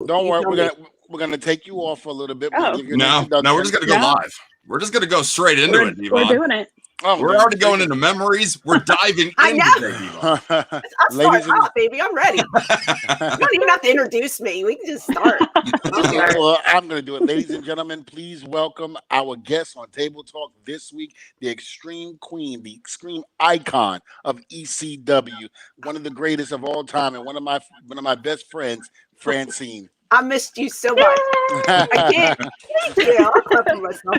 Don't You worry, tell we're me. gonna take you off for a little bit. We're gonna Oh, give you an No, we're just introduction. gonna go No. live. We're just gonna go straight into it, we're Dvon. doing it. Oh, We're already going into memories. We're diving I in know. today, Dvon. I'll start ladies and hot, baby. I'm ready. You don't even have to introduce me. We can just start. Just start. well, I'm gonna do it, ladies and gentlemen. Please welcome our guest on Table Talk this week, the extreme queen, the extreme icon of ECW, one of the greatest of all time, and one of my best friends, Francine. I missed you so much. I can't. Thank you. I'll clap for myself.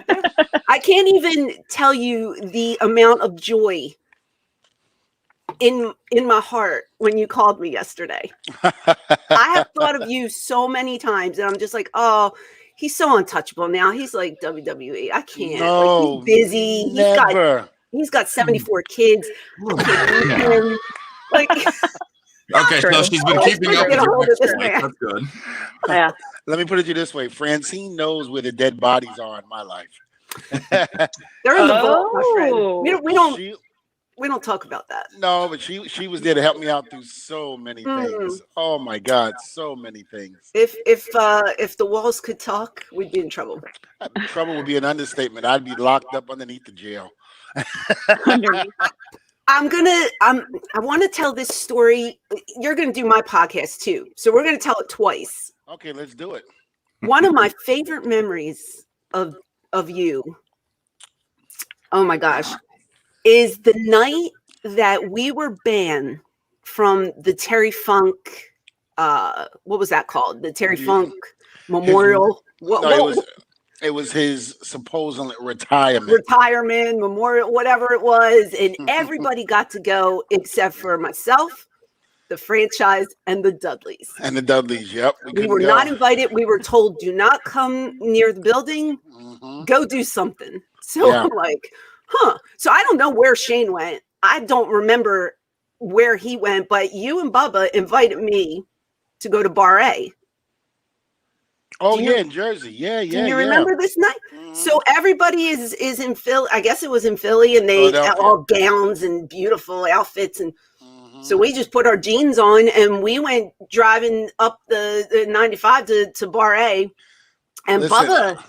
I can't even tell you the amount of joy in my heart when you called me yesterday. I have thought of you so many times, and I'm just like, oh, he's so untouchable now. He's like WWE. I can't. No, like, he's busy. never. He's got 74 kids. I can't reach him. Like, Okay, so she's been keeping up with get a your hold of this exploits. man. That's good. Yeah. Let me put it to you this way: Francine knows where the dead bodies are in my life. They're in the vault, my friend. She- We don't talk about that. No, but she was there to help me out through so many things. Oh my God, so many things. If the walls could talk, we'd be in trouble. Trouble would be an understatement. I'd be locked up underneath the jail. Underneath. I want to tell this story. You're going to do my podcast too, so we're going to tell it twice. Okay, let's do it. One of my favorite memories of you, oh my gosh, is the night that we were banned from the Terry Funk. What was that called? The Terry Funk Memorial. It was his supposed retirement memorial, whatever it was, and everybody got to go except for myself, the franchise, and the Dudleys. Yep. We were not invited. We were told, do not come near the building. Go do something. So I'm like, so I don't know where Shane went. I don't remember where he went, but you and Bubba invited me to go to Bar A. Oh, in Jersey. Yeah. Do you remember this night? So everybody is in Philly. I guess it was in Philly, and they had all gowns and beautiful outfits. And so we just put our jeans on, and we went driving up the 95 to Bar A, and Bubba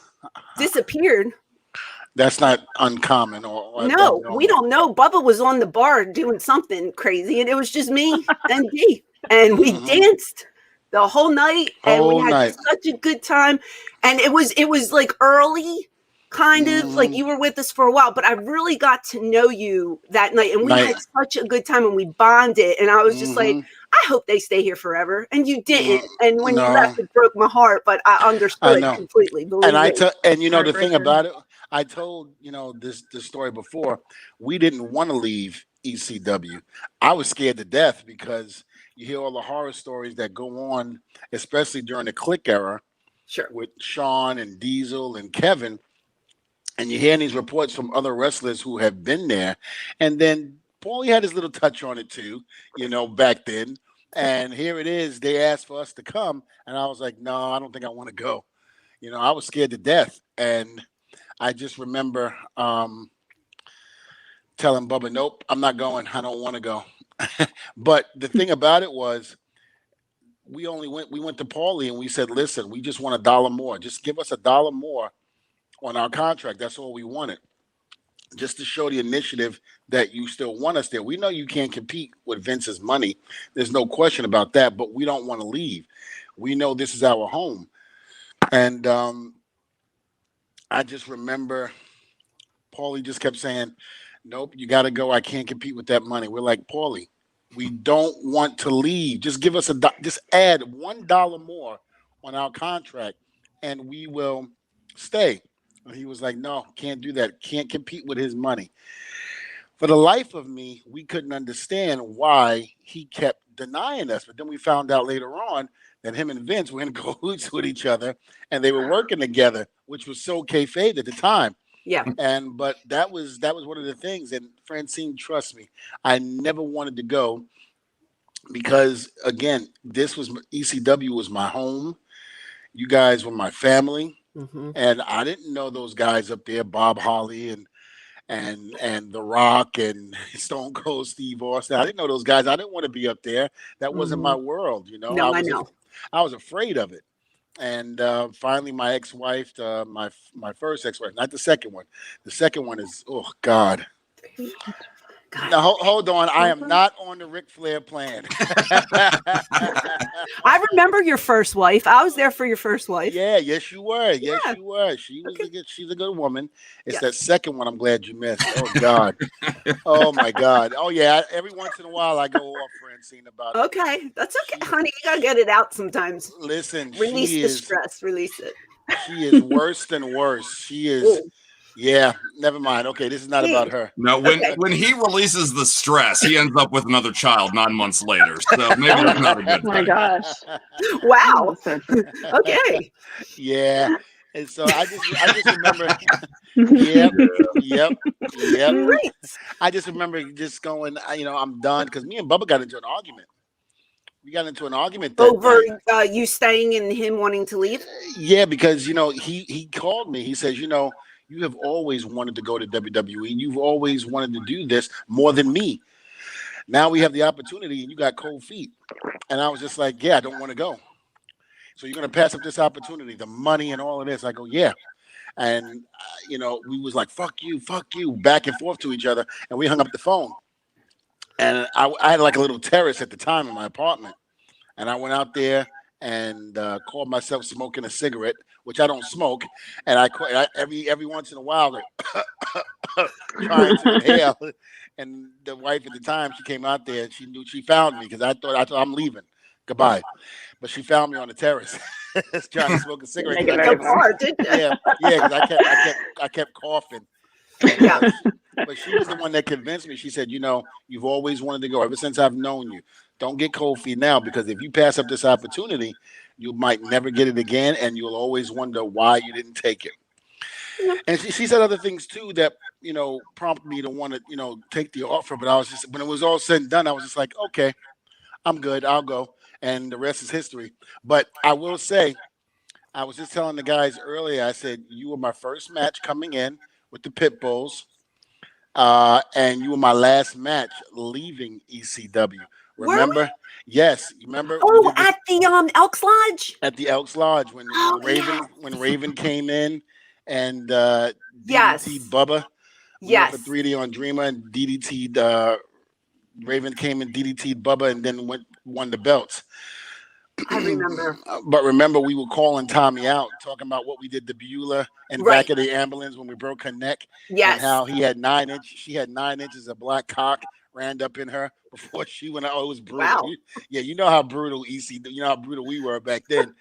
disappeared. That's not uncommon. No, we don't know. Bubba was on the bar doing something crazy, and it was just me and Dee, and we danced the whole night, and we had such a good time. And it was like early, kind of like you were with us for a while, but I really got to know you that night, and we had such a good time, and we bonded. And I was just like, I hope they stay here forever. And you didn't. And when you left, it broke my heart, but I understood completely. And you know the thing about it, I told this story before. We didn't want to leave ECW. I was scared to death because you hear all the horror stories that go on, especially during the Click era, with Sean and Diesel and Kevin, and you hear these reports from other wrestlers who have been there, and then Paulie had his little touch on it too, back then. And here it is, they asked for us to come, and I was like, no, I don't think I want to go. I was scared to death, and I just remember telling Bubba, nope, I'm not going. I don't want to go. But the thing about it was, we went to Paulie and we said, listen, we just want $1 more. Just give us $1 more on our contract. That's all we wanted. Just to show the initiative that you still want us there. We know you can't compete with Vince's money. There's no question about that, but we don't want to leave. We know this is our home. And I just remember Paulie just kept saying, nope, you got to go. I can't compete with that money. We're like, Paulie, we don't want to leave. Just give us just add $1 more on our contract and we will stay. And he was like, no, can't do that. Can't compete with his money. For the life of me, we couldn't understand why he kept denying us. But then we found out later on that him and Vince were in cahoots with each other and they were working together, which was so kayfabe at the time. Yeah. But that was one of the things. And Francine, trust me, I never wanted to go because, again, ECW was my home. You guys were my family. And I didn't know those guys up there, Bob Holly and The Rock and Stone Cold Steve Austin. I didn't know those guys. I didn't want to be up there. That wasn't my world, No, I know. I was afraid of it. And finally, my ex-wife, my first ex-wife, not the second one. The second one is, oh God. God. Now hold on, I am not on the Ric Flair plan. I remember your first wife. I was there for your first wife. Yeah, yes you were. Yes Yeah. you were. She was Okay. she's a good woman. It's Yes. that second one I'm glad you missed. Oh God. Oh my God. Oh yeah. Every once in a while I go off, Francine, about it. Okay, that's okay, honey. You gotta get it out sometimes. Listen, Release the stress. Release it. she is worse than worse. She is. Ooh. Yeah, never mind. Okay, this is not Hey. about her. No, when Okay. when he releases the stress, he ends up with another child 9 months later. So maybe it's not a good Oh my thing. gosh. Wow. That's so true. Okay. Yeah. And so I just remember. Yep. Yep. Yep. Great. I just remember just going. I'm done because me and Bubba got into an argument. We got into an argument that Over night. you staying and him wanting to leave. Yeah, because he called me. He says, you have always wanted to go to WWE. You've always wanted to do this more than me. Now we have the opportunity, and you got cold feet. And I was just like, yeah, I don't want to go. So you're gonna pass up this opportunity, the money, and all of this. I go, yeah. And we was like, fuck you, back and forth to each other, and we hung up the phone. And I had like a little terrace at the time in my apartment, and I went out there and called myself smoking a cigarette, which I don't smoke, and I every once in a while trying to inhale. And the wife at the time, she came out there and she found me because I thought I'm leaving, goodbye, but she found me on the terrace trying to smoke a cigarette. Make it Go very far, didn't you? Yeah, because I kept coughing. And, Yeah. but she was the one that convinced me. She said, you've always wanted to go ever since I've known you. Don't get cold feet now, because if you pass up this opportunity, you might never get it again, and you'll always wonder why you didn't take it. Yeah. And she said other things too that prompted me to want to take the offer. But I was just, when it was all said and done, I was just like, okay, I'm good, I'll go, and the rest is history. But I will say, I was just telling the guys earlier, I said, you were my first match coming in with the Pit Bulls, and you were my last match leaving ECW. Remember? Were Yes. You remember? Oh, at the Elks Lodge? At the Elks Lodge when yes. Raven came in and Yes. DDT Bubba. We Yes. went for 3D on Dreamer and DDT'd Raven came and DDT'd Bubba and then won the belts. I remember. But remember, we were calling Tommy out, talking about what we did to Beulah and Right. back of the ambulance when we broke her neck. Yes. And how she had 9 inches of black cock rammed up in her before she went out. Oh, it was brutal. Wow. You know how brutal how brutal we were back then.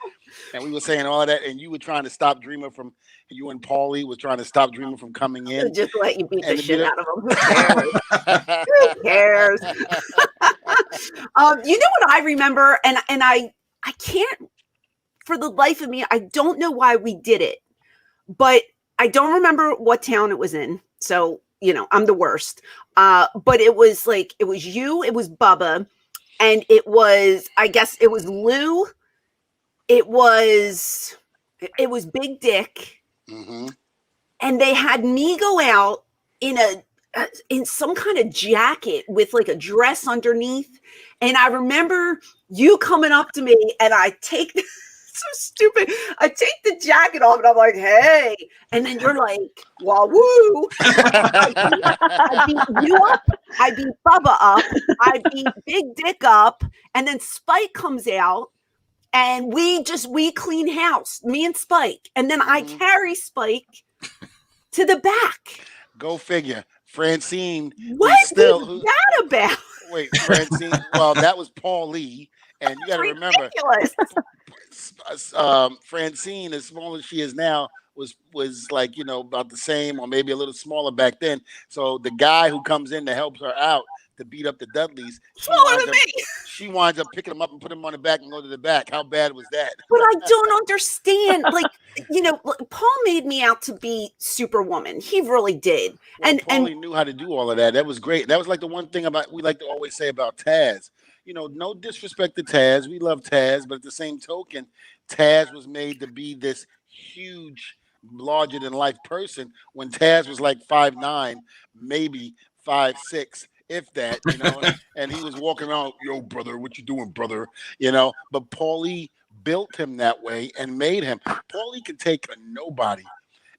And we were saying all of that, and you were trying to stop Dreamer from, you and Paulie was trying to stop Dreamer from coming in. Just let you beat the And shit out of them. Who cares? Who cares? You know what I remember, and I can't, for the life of me, I don't know why we did it, but I don't remember what town it was in. So, I'm the worst. But it was you, it was Bubba, and it was, I guess it was Lou. It was Big Dick. Mm-hmm. And they had me go out in some kind of jacket with like a dress underneath. And I remember you coming up to me, and I take so stupid. I take the jacket off and I'm like, hey. And then you're like, wahoo. I beat you up. I beat Bubba up. I beat Big Dick up. And then Spike comes out. And we clean house, me and Spike. And then I carry Spike to the back. Go figure. Francine. What is that about? Wait, Francine. Well, that was Paul Lee. And you got to remember, Francine, as small as she is now, was like, about the same or maybe a little smaller back then. So the guy who comes in to help her out to beat up the Dudleys, she winds up picking him up and put him on the back and go to the back. How bad was that? But I don't understand. Paul made me out to be Superwoman. He really did. Well, Paulie knew how to do all of that. That was great. That was like the one thing we like to always say about Taz. No disrespect to Taz. We love Taz, but at the same token, Taz was made to be this huge, larger than life person when Taz was like 5'9", maybe 5'6", if that, and he was walking around, yo, brother, what you doing, brother? But Paulie built him that way and made him. Paulie could take a nobody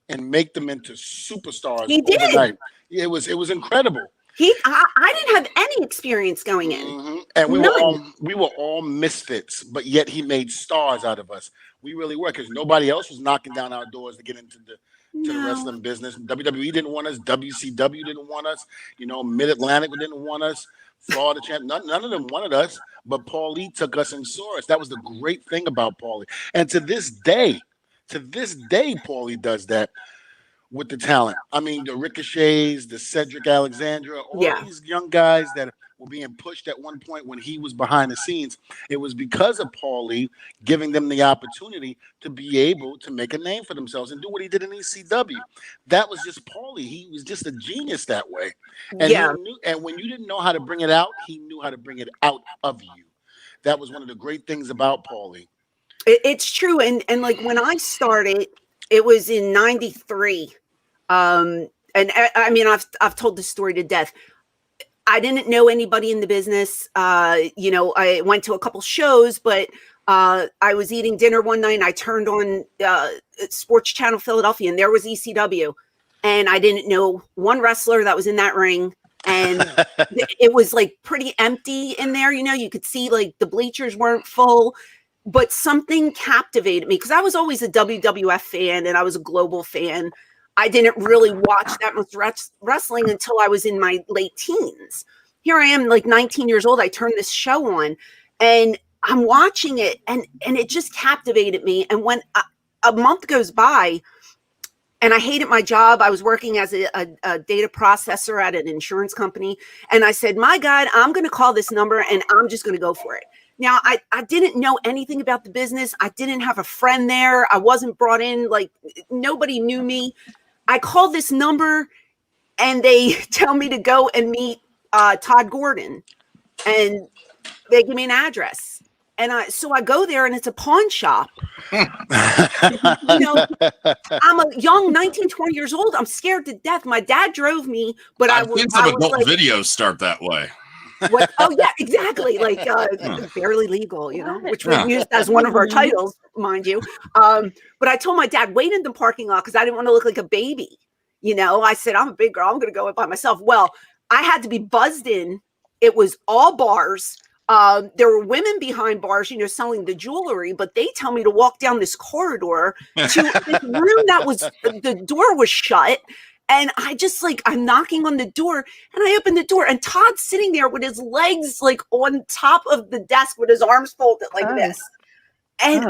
and make them into superstars He did. overnight. It was incredible. I didn't have any experience going in. Mm-hmm. And we were all misfits, but yet he made stars out of us. We really were, because nobody else was knocking down our doors to get into the wrestling business. WWE didn't want us. WCW didn't want us. Mid Atlantic didn't want us. Florida champ. None of them wanted us. But Paulie took us and saw us. That was the great thing about Paulie. And to this day, Paulie does that with the talent. I mean, the Ricochets, the Cedric Alexandra, all these young guys that were being pushed at one point when he was behind the scenes. It was because of Paulie giving them the opportunity to be able to make a name for themselves and do what he did in ECW. That was just Paulie. He was just a genius that way. And and when you didn't know how to bring it out, he knew how to bring it out of you. That was one of the great things about Paulie. It's true. And like when I started, it was in '93. And I mean, I've told this story to death. I didn't know anybody in the business. I went to a couple shows, but I was eating dinner one night and I turned on Sports Channel Philadelphia, and there was ECW. And I didn't know one wrestler that was in that ring. And it was like pretty empty in there. You could see like the bleachers weren't full. But something captivated me because I was always a WWF fan and I was a global fan. I didn't really watch that much wrestling until I was in my late teens. Here I am, like 19 years old. I turned this show on and I'm watching it and it just captivated me. And when a month goes by and I hated my job, I was working as a data processor at an insurance company. And I said, my God, I'm going to call this number and I'm just going to go for it. Now, I didn't know anything about the business. I didn't have a friend there. I wasn't brought in. Like, nobody knew me. I called this number, and they tell me to go and meet Todd Gordon. And they give me an address. And so I go there, and it's a pawn shop. I'm a young 19, 20 years old. I'm scared to death. My dad drove me, but I've seen some adult videos start that way. What? Oh yeah, exactly. Like barely legal, which we used as one of our titles, mind you. But I told my dad, wait in the parking lot because I didn't want to look like a baby. I said, I'm a big girl. I'm going to go in by myself. Well, I had to be buzzed in. It was all bars. There were women behind bars, selling the jewelry, but they tell me to walk down this corridor to this room that was, the door was shut. And I just I'm knocking on the door and I open the door and Todd's sitting there with his legs on top of the desk with his arms folded like this. And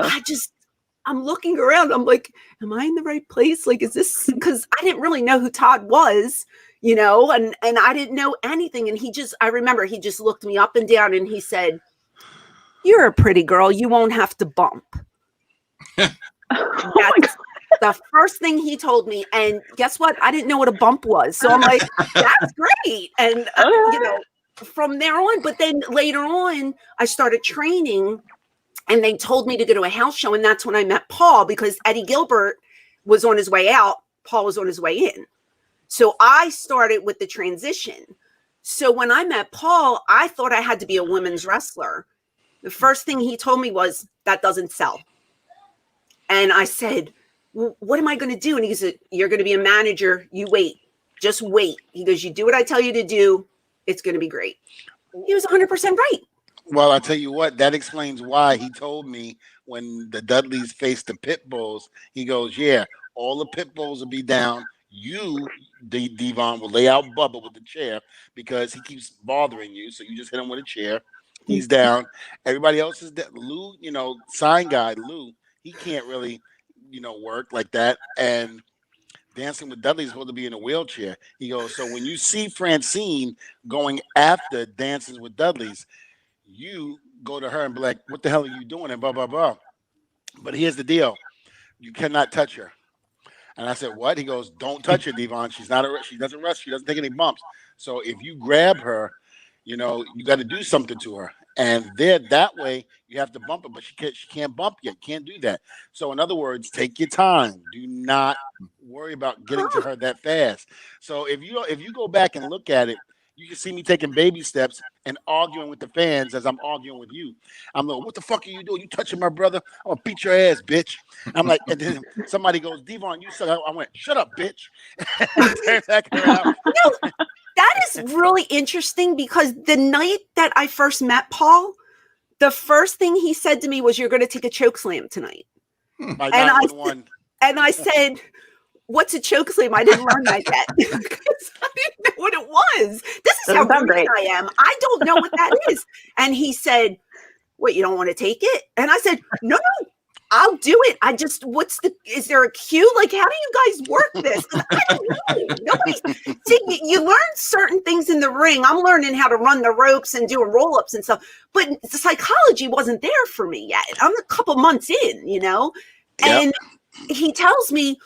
I'm looking around. I'm like, am I in the right place? Is this, because I didn't really know who Todd was, and I didn't know anything. And I remember he just looked me up and down and he said, you're a pretty girl. You won't have to bump. That's the first thing he told me. And guess what? I didn't know what a bump was. So I'm like, that's great. And, from there on, but then later on, I started training and they told me to go to a house show. And that's when I met Paul because Eddie Gilbert was on his way out. Paul was on his way in. So I started with the transition. So when I met Paul, I thought I had to be a women's wrestler. The first thing he told me was, that doesn't sell. And I said, well, what am I going to do? And he said, you're going to be a manager. You wait. Just wait. He goes, you do what I tell you to do. It's going to be great. He was 100% right. Well, I'll tell you what, that explains why he told me when the Dudleys faced the Pit Bulls, he goes, yeah, all the Pit Bulls will be down. You, Dvon, will lay out Bubba with the chair because he keeps bothering you. So you just hit him with a chair. He's down. Everybody else is dead. Lou, sign guy, Lou, he can't really, work like that. And Dancing with Dudley is supposed to be in a wheelchair. He goes, so when you see Francine going after Dances with Dudley's, you go to her and be like, what the hell are you doing? And blah, blah, blah. But here's the deal. You cannot touch her. And I said, what? He goes, don't touch her, Dvon. She doesn't rest. She doesn't take any bumps. So if you grab her, you got to do something to her. And that way you have to bump her, but she can't bump you. Can't do that. So in other words, take your time. Do not worry about getting to her that fast. So if you go back and look at it, You can see me taking baby steps and arguing with the fans as I'm arguing with you. I'm like, what the fuck are you doing? You touching my brother? I'm gonna beat your ass, bitch. I'm like, and then somebody goes, Dvon, you suck. I went, shut up, bitch. Turn back around. No, that is really interesting because the night that I first met Paul, the first thing he said to me was, "You're going to take a choke slam tonight." By And I said, "What's a choke slam?" I didn't learn that yet because I didn't know what it was. This is how green I am. I don't know what that is. And he said, "What, you don't want to take it?" And I said, "No, I'll do it. I just, is there a cue? Like, how do you guys work this?" I don't know. See, you learn certain things in the ring. I'm learning how to run the ropes and doing roll-ups and stuff, but the psychology wasn't there for me yet. I'm a couple months in, Yep. And he tells me,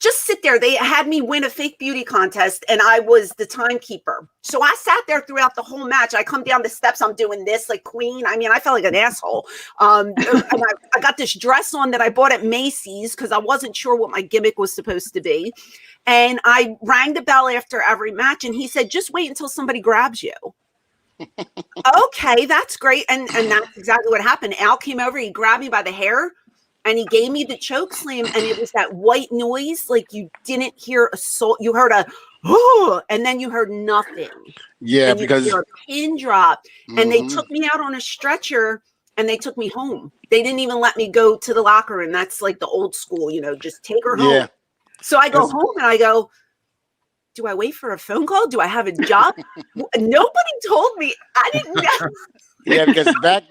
just sit there. They had me win a fake beauty contest and I was the timekeeper. So I sat there throughout the whole match. I come down the steps. I'm doing this like queen. I mean, I felt like an asshole. And I got this dress on that I bought at Macy's because I wasn't sure what my gimmick was supposed to be. And I rang the bell after every match and he said, just wait until somebody grabs you. Okay, that's great. And that's exactly what happened. Al came over. He grabbed me by the hair. And he gave me the choke slam, and it was that white noise, like you didn't hear a soul. You heard a oh, and then you heard nothing. Yeah, and because you hear a pin drop, and they took me out on a stretcher, and they took me home. They didn't even let me go to the locker room. That's like the old school, just take her home. Yeah. So I go home and I go, do I wait for a phone call? Do I have a job? Nobody told me. I didn't know. Yeah, because back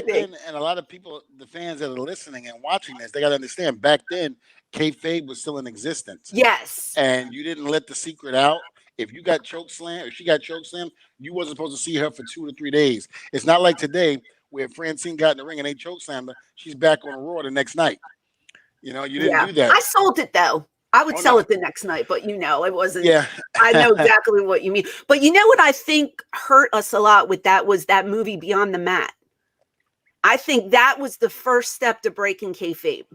then, and a lot of people, the fans that are listening and watching this, they got to understand, back then, kayfabe was still in existence. Yes. And you didn't let the secret out. If you got choke slam, or she got choke slam, you wasn't supposed to see her for 2 to 3 days. It's not like today where Francine got in the ring and they choke slammed her. She's back on Raw the next night. You didn't do that. I sold it though. I would sell it the next night, but it wasn't. Yeah. I know exactly what you mean. But you know what I think hurt us a lot with that was that movie Beyond the Mat. I think that was the first step to breaking kayfabe.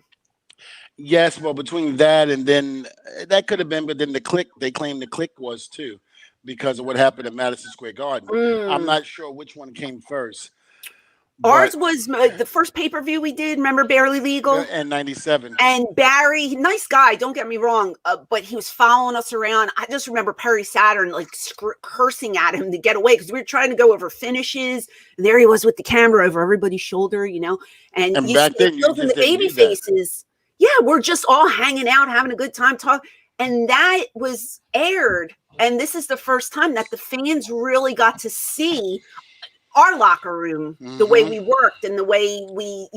Yes, well, between that and then that could have been, but then the Click, they claim the Click was too, because of what happened at Madison Square Garden. I'm not sure which one came first. Ours was the first pay-per-view we did. Remember Barely Legal? And 97. And Barry, nice guy, don't get me wrong, but he was following us around. I just remember Perry Saturn like cursing at him to get away because we were trying to go over finishes. And there he was with the camera over everybody's shoulder, And you back see then, you the baby faces. Yeah, we're just all hanging out, having a good time, talking. And that was aired. And this is the first time that the fans really got to see our locker room, the way we worked and the way we,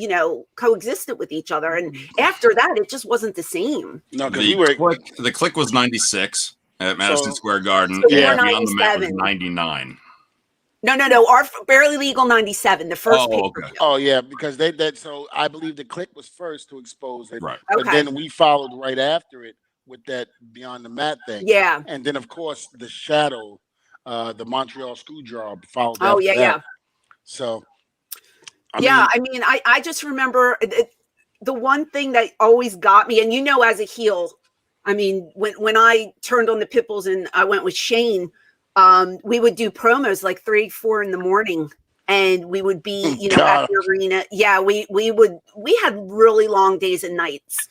coexisted with each other. And after that, it just wasn't the same. No, because the Click was 96 at Madison Square Garden. So Beyond the Mat was 99. No. Our Barely Legal 97, the first okay. Oh, yeah, because so I believe the Click was first to expose it. Right. But then we followed right after it with that Beyond the Mat thing. Yeah. And then, of course, the Shadow, the Montreal Screwjob followed that. Oh, yeah. So, I just remember the one thing that always got me, and as a heel, when I turned on the Pipples and I went with Shane, we would do promos like 3, 4 in the morning, and we would be, at the arena. Yeah, we had really long days and nights.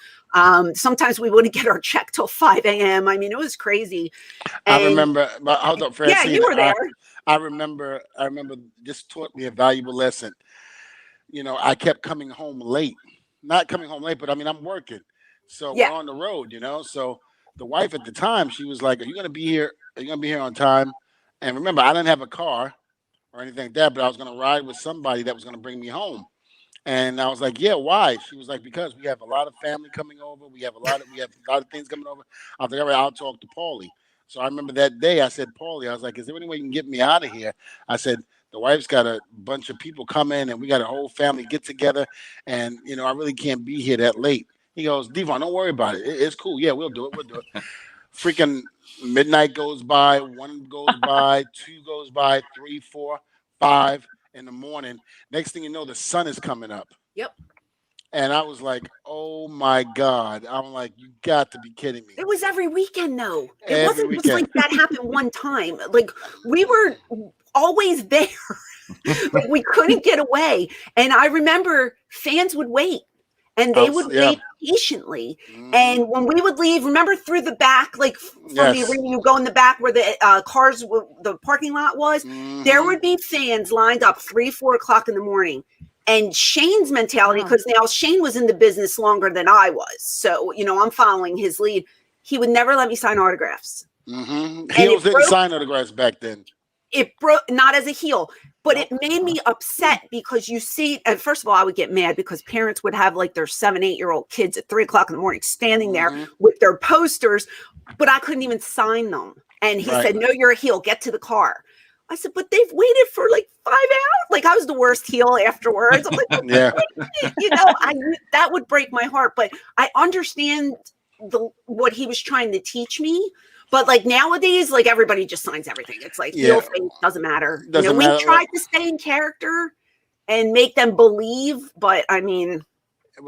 Sometimes we wouldn't get our check till 5 a.m. It was crazy. I remember, hold up, Francine. Yeah, you were there. I remember this taught me a valuable lesson. I kept coming home late. Not coming home late, but I'm working. So we're on the road, So the wife at the time, she was like, are you going to be here? Are you going to be here on time? And remember, I didn't have a car or anything like that, but I was going to ride with somebody that was going to bring me home. And I was like, yeah, why? She was like, because we have a lot of family coming over. We have a lot of things coming over. I was like, all right, I'll talk to Paulie. So I remember that day I said, Paulie, I was like, is there any way you can get me out of here? I said, the wife's got a bunch of people coming and we got a whole family get together. And, I really can't be here that late. He goes, Dvon, don't worry about it. It's cool. Yeah, we'll do it. Freaking midnight goes by, 1 goes by, 2 goes by, 3, 4, 5 in the morning. Next thing you know, the sun is coming up. Yep. And I was like, oh my God. I'm like, you got to be kidding me. It was every weekend, though. It Every wasn't just weekend. like that happened one time. Like, we were always there. Like, we couldn't get away. And I remember fans would wait. And they would wait patiently. And when we would leave, remember through the back, like from the arena, you go in the back where the cars, the parking lot was, there would be fans lined up 3, 4 o'clock in the morning. And Shane's mentality, because now Shane was in the business longer than I was. So, I'm following his lead. He would never let me sign autographs. Heels didn't sign autographs back then. It broke, not as a heel, but it made me upset because you see, and first of all, I would get mad because parents would have like their 7, 8-year-old kids at 3 o'clock in the morning standing there with their posters, but I couldn't even sign them. And he said, no, you're a heel, get to the car. I said, but they've waited for like 5 hours. Like, I was the worst heel afterwards. I'm like, that would break my heart. But I understand what he was trying to teach me. But like nowadays, like everybody just signs everything. It's like heel face doesn't matter. We tried to stay in character and make them believe, but I mean,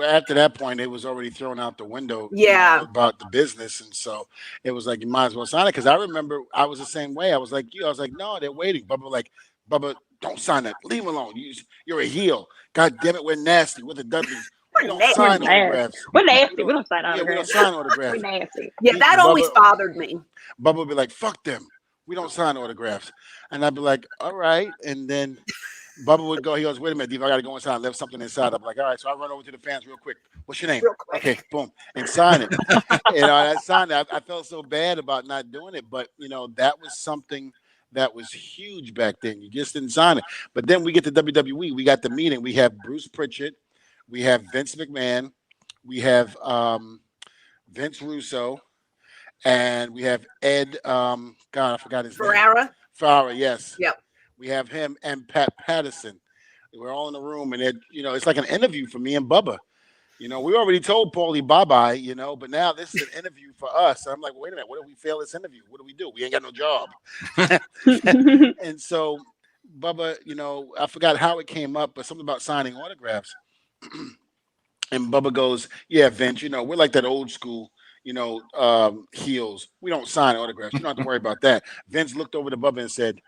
after that point, it was already thrown out the window. About the business, and so it was like you might as well sign it. Because I remember I was the same way. I was like you. I was like, no, they're waiting. Bubba, don't sign that. Leave him alone. You're a heel. God damn it, we're nasty. We're the Dudleys. We don't sign autographs. We're nasty. We don't sign autographs. We don't sign autographs. We're nasty. Yeah, that always bothered me. Bubba would be like, fuck them. We don't sign autographs. And I'd be like, all right. And then Bubba would go, he goes, wait a minute, Dv, I got to go inside. I left something inside. I'm like, all right. So I run over to the fans real quick. What's your name? Okay, boom. And sign it. I signed it. I felt so bad about not doing it. But, that was something that was huge back then. You just didn't sign it. But then we get to WWE. We got the meeting. We have Bruce Pritchard. We have Vince McMahon. We have Vince Russo. And we have Ed, God, I forgot his name. Ferrara, yes. Yep. We have him and Pat Patterson. We're all in the room, and it's like an interview for me and Bubba. We already told Paulie bye-bye, but now this is an interview for us. I'm like, wait a minute, what if we fail this interview? What do we do? We ain't got no job. And so Bubba, I forgot how it came up, but something about signing autographs. And Bubba goes, yeah, Vince, we're like that old school, heels. We don't sign autographs. You don't have to worry about that. Vince looked over to Bubba and said,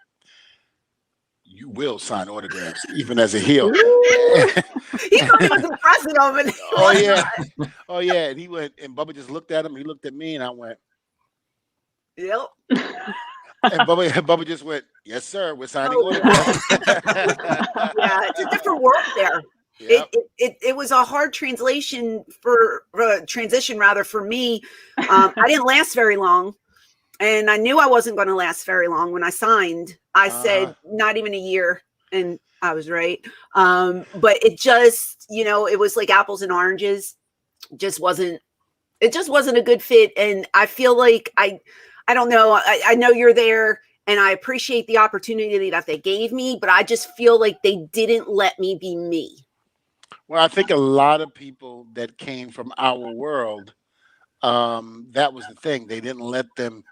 you will sign autographs, even as a heel. He thought he was impressing of it. Oh, yeah. Oh, yeah. And he went, and Bubba just looked at him. He looked at me, and I went, yep. And Bubba just went, yes, sir. We're signing autographs. Yeah, it's a different world there. Yep. It was a hard transition for me. I didn't last very long, and I knew I wasn't going to last very long when I signed. I said not even a year, and I was right. But it just, it was like apples and oranges. It just wasn't a good fit, and I feel like I don't know. I know you're there. And I appreciate the opportunity that they gave me, but I just feel like they didn't let me be me. Well, I think a lot of people that came from our world, that was the thing. They didn't let them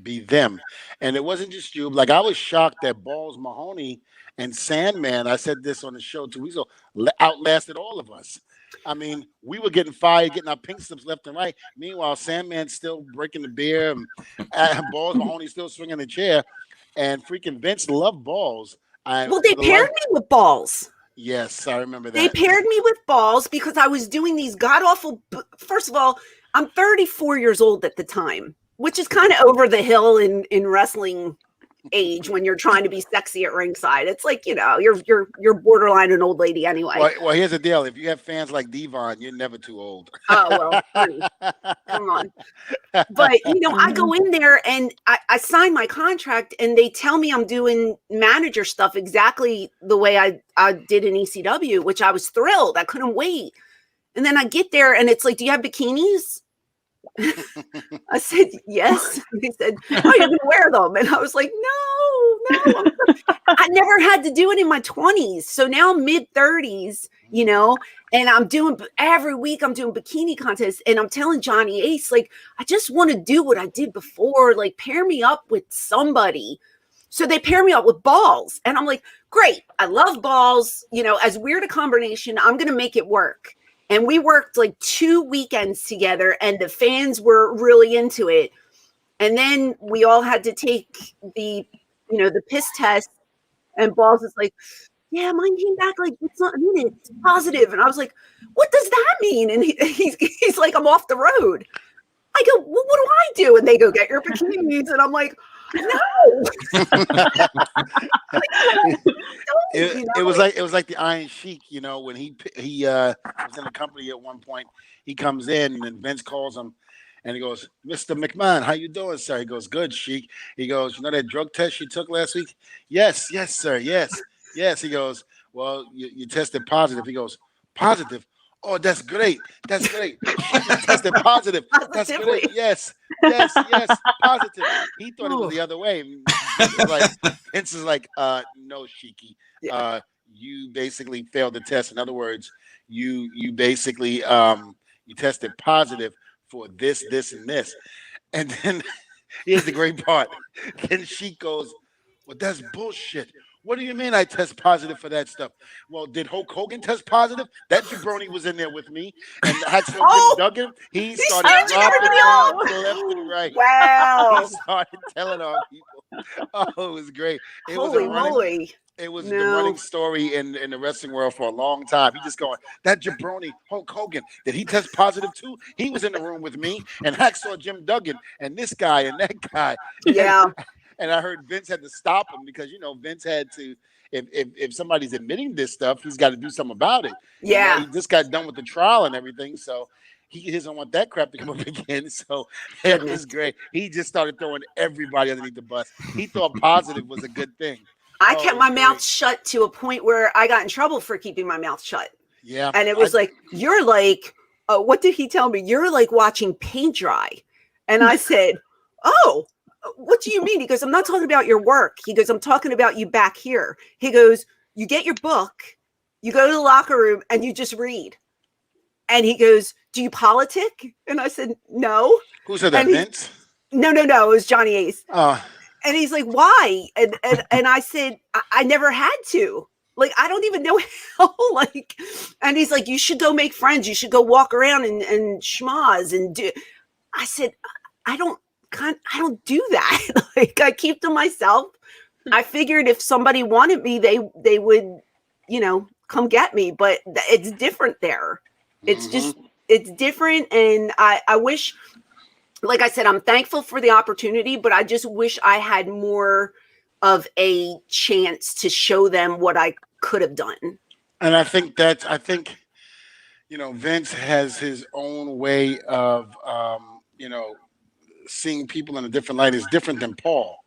be them. And it wasn't just you. Like, I was shocked that Balls Mahoney and Sandman, I said this on the show 2 weeks ago, outlasted all of us. I mean, we were getting fired, getting our pink slips left and right. Meanwhile, Sandman's still breaking the beer, and Balls Mahoney still swinging the chair. And freaking Vince loved Balls. Well, they paired me with Balls. Yes, I remember that. They paired me with Balls because I was doing these god-awful... First of all, I'm 34 years old at the time, which is kind of over the hill in wrestling age when you're trying to be sexy at ringside. It's like, you're borderline an old lady anyway. Well, here's the deal. If you have fans like Dvon, you're never too old. Oh, well, come on. But, I go in there and I sign my contract and they tell me I'm doing manager stuff exactly the way I did in ECW, which I was thrilled. I couldn't wait. And then I get there and it's like, do you have bikinis? I said, yes. And they said, oh, you're going to wear them. And I was like, no. I never had to do it in my 20s. So now I'm mid-30s, and I'm doing every week I'm doing bikini contests. And I'm telling Johnny Ace, like, I just want to do what I did before. Like, pair me up with somebody. So they pair me up with Balls. And I'm like, great. I love Balls. As weird a combination, I'm going to make it work. And we worked like 2 weekends together, and the fans were really into it. And then we all had to take the, the piss test, and Balls is like, yeah, mine came back like, it's not, it's positive. And I was like, what does that mean? And he's like, I'm off the road. I go, well, what do I do? And they go, get your bikinis. And I'm like, no. It was like the Iron Sheik, when he was in the company at one point. He comes in and Vince calls him and he goes, Mr. McMahon, how you doing, sir? He goes, good, Sheik. He goes, you know that drug test you took last week? Yes, sir. Yes. He goes, well, you tested positive. He goes, positive? Oh, that's great. That's great. She tested positive. That's great. Yes. Positive. He thought it was the other way. Vince is like, no, Sheiky. You basically failed the test. In other words, you basically you tested positive for this, and this. And then here's the great part. Then she goes, well, that's bullshit. What do you mean I test positive for that stuff? Well, did Hulk Hogan test positive? That jabroni was in there with me. And Jim Duggan, he started dropping around left and right. Wow. He started telling our people. Oh, it was great. Holy moly. It was the running story in the wrestling world for a long time. He just going, that jabroni, Hulk Hogan, did he test positive too? He was in the room with me. And Hacksaw Jim Duggan and this guy and that guy. Yeah. And I heard Vince had to stop him because, Vince had to, if somebody's admitting this stuff, he's got to do something about it. Yeah. He just got done with the trial and everything. So he doesn't want that crap to come up again. So it was great. He just started throwing everybody underneath the bus. He thought positive was a good thing. I kept my mouth shut to a point where I got in trouble for keeping my mouth shut. Yeah. And it was like, you're like, what did he tell me? You're like watching paint dry. And I said, oh, what do you mean? He goes, I'm not talking about your work. He goes, I'm talking about you back here. He goes, you get your book, you go to the locker room and you just read. And he goes, do you politic? And I said, no. Who said that, Vince? No. It was Johnny Ace. Oh. And he's like, why? And I said, I never had to. Like, I don't even know how, and he's like, you should go make friends. You should go walk around and schmoz and do. I said, I don't do that. Like, I keep to myself. I figured if somebody wanted me, they would, come get me, but it's different there. It's just, it's different. And I wish, like I said, I'm thankful for the opportunity, but I just wish I had more of a chance to show them what I could have done. And I think Vince has his own way of, seeing people in a different light. Is different than Paul.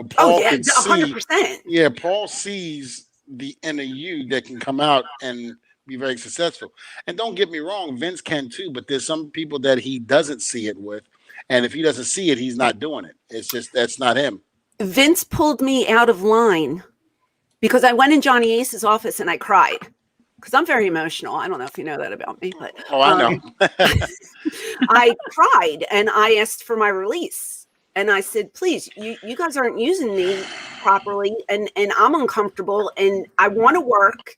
Paul can 100%. see. Yeah, Paul sees the inner you that can come out and be very successful. And don't get me wrong, Vince can too, but there's some people that he doesn't see it with. And if he doesn't see it, he's not doing it. It's just, that's not him. Vince pulled me out of line because I went in Johnny Ace's office and I cried because I'm very emotional. I don't know if you know that about me, but I know. I cried and I asked for my release. And I said, please, you guys aren't using me properly and I'm uncomfortable and I want to work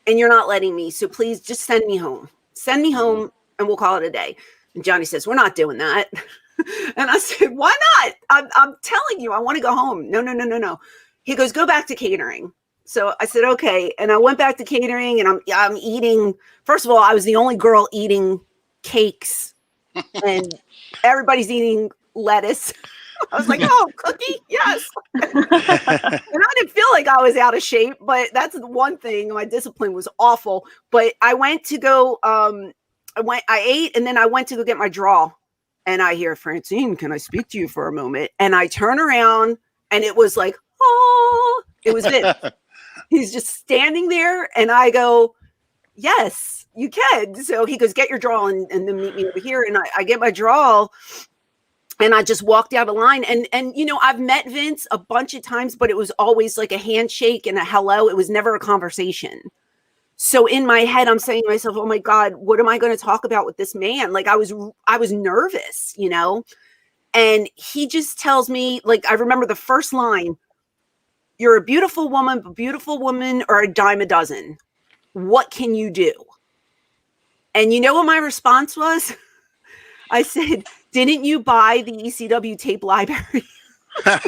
and you're not letting me. So please just send me home. Send me home and we'll call it a day. And Johnny says, we're not doing that. And I said, why not? I'm telling you, I want to go home. No. He goes, go back to catering. So I said, okay. And I went back to catering and I'm eating. First of all, I was the only girl eating cakes and everybody's eating lettuce. I was like, oh, cookie? Yes. And I didn't feel like I was out of shape, but that's the one thing. My discipline was awful. But I went to go, I ate and then I went to go get my draw. And I hear, Francine, can I speak to you for a moment? And I turn around and it was like, oh, it was Vince. He's just standing there. And I go, yes, you can. So he goes, get your draw and then meet me over here. And I get my draw and I just walked out of line. And I've met Vince a bunch of times, but it was always like a handshake and a hello. It was never a conversation. So in my head, I'm saying to myself, oh my God, what am I going to talk about with this man? Like I was nervous, and he just tells me, like, I remember the first line, you're a beautiful woman or a dime a dozen. What can you do? And you know what my response was? I said, didn't you buy the ECW tape library? And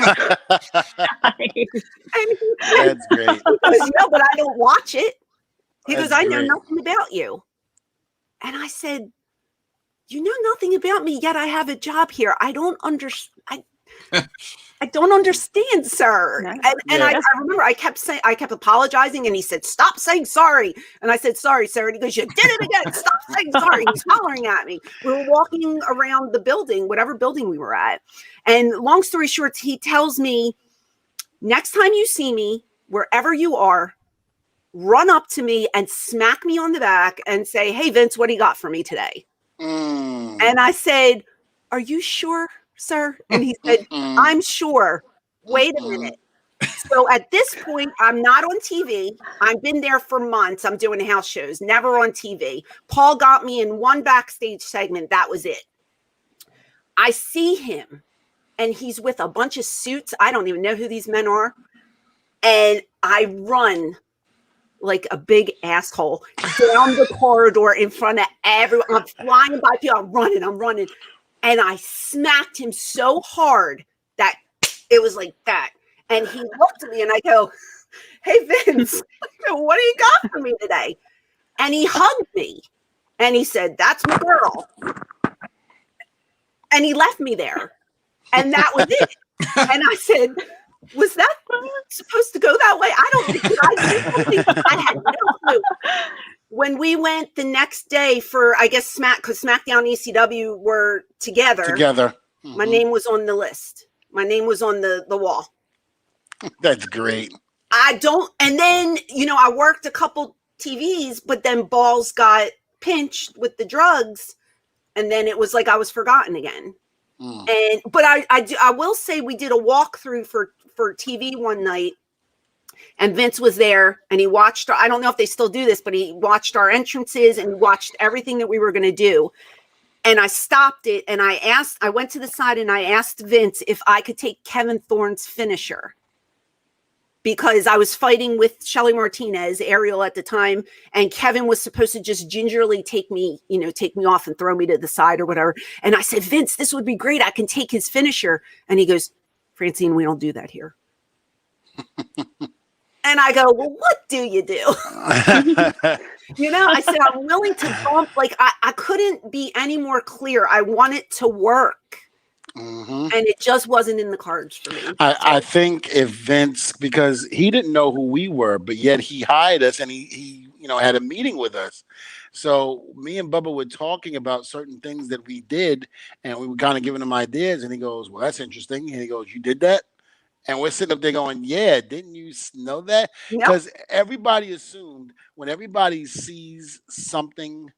That's great. he goes, no, but I don't watch it. He That's goes, I know great. nothing about you. And I said, you know nothing about me, yet I have a job here. I don't understand. I don't understand, sir. No. And Yeah. I remember I kept apologizing, and he said, stop saying sorry. And I said, sorry, sir. And he goes, you did it again. Stop saying sorry. He's hollering at me. We were walking around the building, whatever building we were at. And long story short, he tells me, next time you see me, wherever you are, run up to me and smack me on the back and say, hey, Vince, what do you got for me today? And I said, are you sure, sir? And he said, I'm sure. Wait a minute. So at this point, I'm not on TV. I've been there for months. I'm doing house shows, never on TV. Paul got me in one backstage segment. That was it. I see him, and he's with a bunch of suits. I don't even know who these men are. And I run like a big asshole down the corridor in front of everyone. I'm flying by people. I'm running. And I smacked him so hard that it was like that. And he looked at me and I go, hey, Vince, what do you got for me today? And he hugged me and he said, that's my girl. And he left me there. And that was it. And I said, was that supposed to go that way? I don't think I had no clue. When we went the next day for, I guess, because SmackDown ECW were together. My name was on the list. My name was on the wall. That's great. And then, I worked a couple TVs, but then balls got pinched with the drugs. And then it was like I was forgotten again. But I will say we did a walkthrough for TV one night, and Vince was there, and he watched I don't know if they still do this, but he watched our entrances and watched everything that we were going to do. And I stopped it, and I went to the side and I asked Vince if I could take Kevin Thorne's finisher, because I was fighting with Shelly Martinez, Ariel at the time, and Kevin was supposed to just gingerly take me off and throw me to the side or whatever. And I said, Vince, this would be great. I can take his finisher. And he goes, Francine, we don't do that here. And I go, well, what do you do? I said, I'm willing to bump. Like, I couldn't be any more clear. I want it to work. And it just wasn't in the cards for me. I think if Vince, because he didn't know who we were, but yet he hired us and he had a meeting with us. So me and Bubba were talking about certain things that we did, and we were kind of giving him ideas. And he goes, well, that's interesting. And he goes, you did that? And we're sitting up there going, yeah, didn't you know that? Because everybody assumed when everybody sees something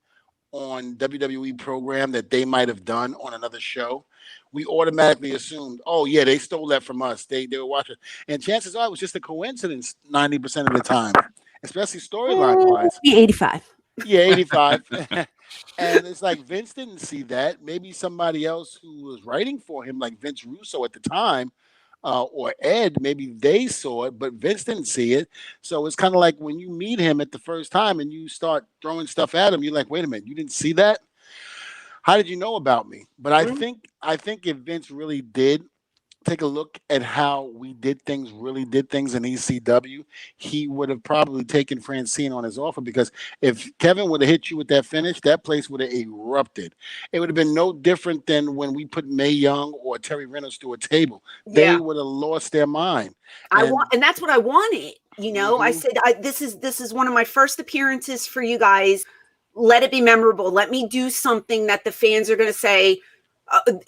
on WWE program that they might have done on another show, we automatically assumed, oh yeah, they stole that from us. They were watching, and chances are it was just a coincidence 90% of the time, especially storyline wise. 85. Yeah, 85. And it's like Vince didn't see that. Maybe somebody else who was writing for him, like Vince Russo at the time, or Ed, maybe they saw it, but Vince didn't see it. So it's kind of like when you meet him at the first time and you start throwing stuff at him, you're like, wait a minute, you didn't see that? How did you know about me? But I think if Vince really did take a look at how we really did things in ECW, he would have probably taken Francine on his offer, because if Kevin would have hit you with that finish, that place would have erupted. It would have been no different than when we put Mae Young or Terry Reynolds through a table. They would have lost their mind. And that's what I wanted. I said, this is one of my first appearances for you guys. Let it be memorable. Let me do something that the fans are going to say,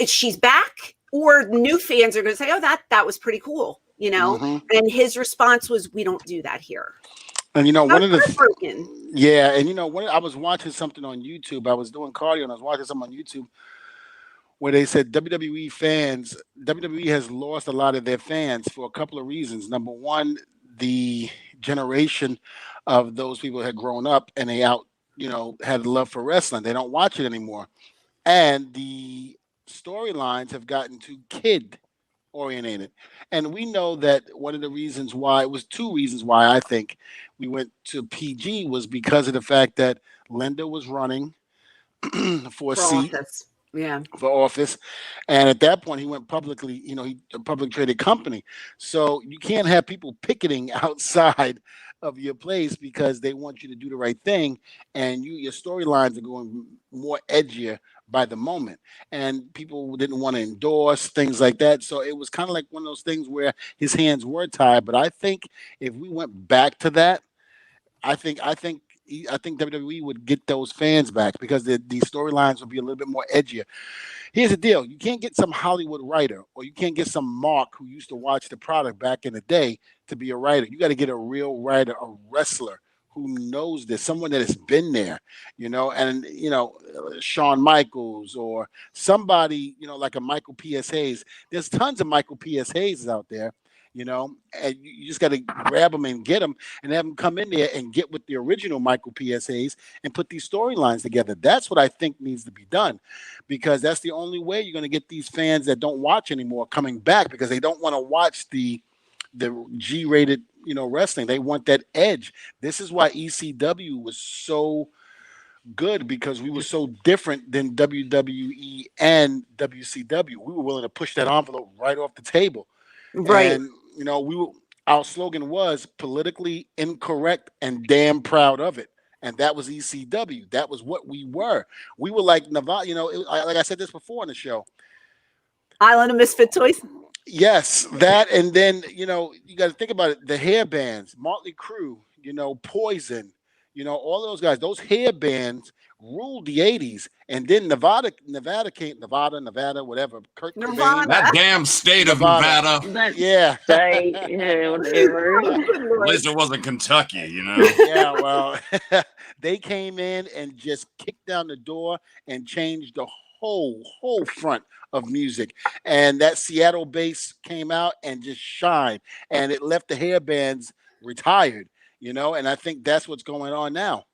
she's back. Or new fans are going to say, oh, that was pretty cool, And his response was, we don't do that here. And one of the and when I was watching something on YouTube, I was doing cardio and I was watching something on YouTube where they said WWE has lost a lot of their fans for a couple of reasons. Number one, the generation of those people had grown up and they had love for wrestling. They don't watch it anymore. And the storylines have gotten too kid oriented. And we know that one of the reasons why, it was two reasons why I think we went to PG, was because of the fact that Linda was running for a For seat. office. Yeah. For office, and at that point he went publicly, he a public traded company, so you can't have people picketing outside of your place because they want you to do the right thing, and your storylines are going more edgier by the moment, and people didn't want to endorse things like that, so it was kind of like one of those things where his hands were tied. But I think if we went back to that, I think WWE would get those fans back because these storylines would be a little bit more edgier. Here's the deal: you can't get some Hollywood writer, or you can't get some Mark who used to watch the product back in the day to be a writer. You got to get a real writer, a wrestler who knows this, someone that has been there, and Shawn Michaels or somebody, like a Michael P.S. Hayes. There's tons of Michael P.S. Hayes out there. And you just got to grab them and get them and have them come in there and get with the original Michael P.S. Hayes and put these storylines together. That's what I think needs to be done, because that's the only way you're going to get these fans that don't watch anymore coming back, because they don't want to watch the G-rated, wrestling. They want that edge. This is why ECW was so good, because we were so different than WWE and WCW. We were willing to push that envelope right off the table. Right. And our slogan was politically incorrect and damn proud of it. And that was ECW. That was what we were. We were like Nevada, like I said this before in the show. Island of Misfit Toys. Yes, that. And then, you got to think about it. The hair bands, Motley Crue, Poison, all those guys, those hair bands ruled the 80s. And then Nevada came, Nevada, whatever. Kurt Cobain. That damn state of Nevada. Yeah. Whatever. At least it wasn't Kentucky, Yeah, well, they came in and just kicked down the door and changed the whole front of music. And that Seattle bass came out and just shined. And it left the hair bands retired, and I think that's what's going on now.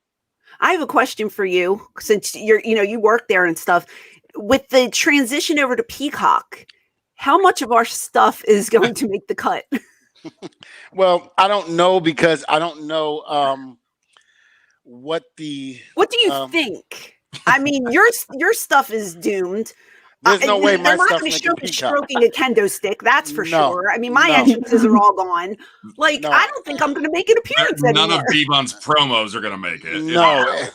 I have a question for you, since you work there and stuff. With the transition over to Peacock, how much of our stuff is going to make the cut? Well, I don't know, because I don't know what do you think? I mean, your stuff is doomed. There's no way my stuff's making making Peacock. Stroking a kendo stick, that's for sure. I mean, my entrances are all gone. I don't think I'm going to make an appearance anymore. None of Dvon's promos are going to make it. No.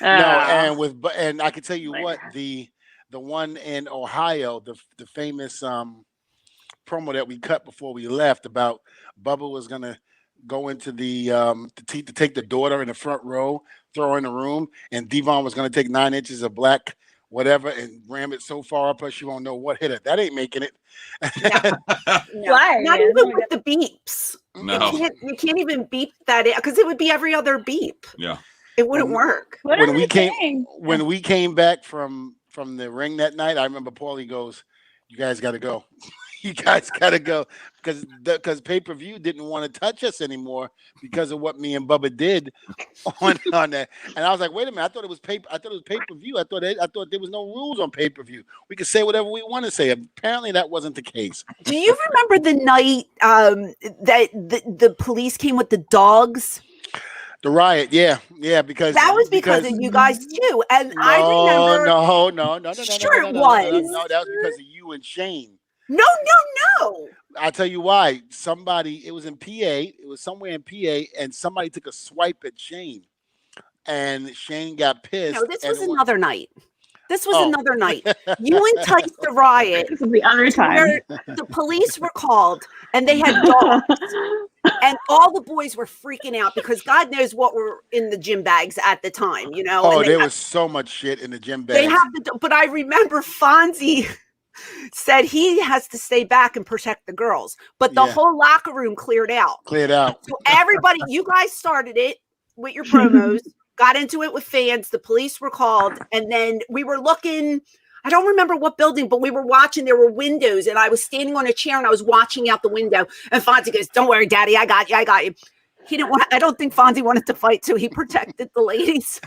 And I can tell you what, the one in Ohio, the famous promo that we cut before we left about Bubba was going to go into the to take the daughter in the front row, throw her in the room, and Dvon was going to take 9 inches of black whatever and ram it so far up her she won't know what hit her. That ain't making it. Why? Not even with the beeps. No. You can't even beep that, because it would be every other beep. Yeah. It wouldn't work. When we came back from the ring that night, I remember Paulie goes, "You guys got to go." You guys got to go, because pay-per-view didn't want to touch us anymore because of what me and Bubba did on that. And I was like, wait a minute, I thought it was pay-per-view. I thought there was no rules on pay-per-view. We could say whatever we want to say. Apparently that wasn't the case. Do you remember the night that the police came with the dogs? The riot, yeah, because that was because of you guys too. And I remember. No. Sure, it was. No, that was because of you and Shane. No. I'll tell you why. It was in PA. It was somewhere in PA, and somebody took a swipe at Shane, and Shane got pissed. No, this was another night. Another night. You enticed the riot. This is the other time. The police were called, and they had dogs, and all the boys were freaking out because God knows what were in the gym bags at the time. Oh, there was so much shit in the gym bags. But I remember Fonzie said he has to stay back and protect the girls, but the whole locker room cleared out. So everybody, you guys started it with your promos, got into it with fans. The police were called, and then we were looking. I don't remember what building, but we were watching. There were windows, and I was standing on a chair and I was watching out the window. And Fonzie goes, "Don't worry, Daddy, I got you." he didn't want. I don't think Fonzie wanted to fight, so he protected the ladies.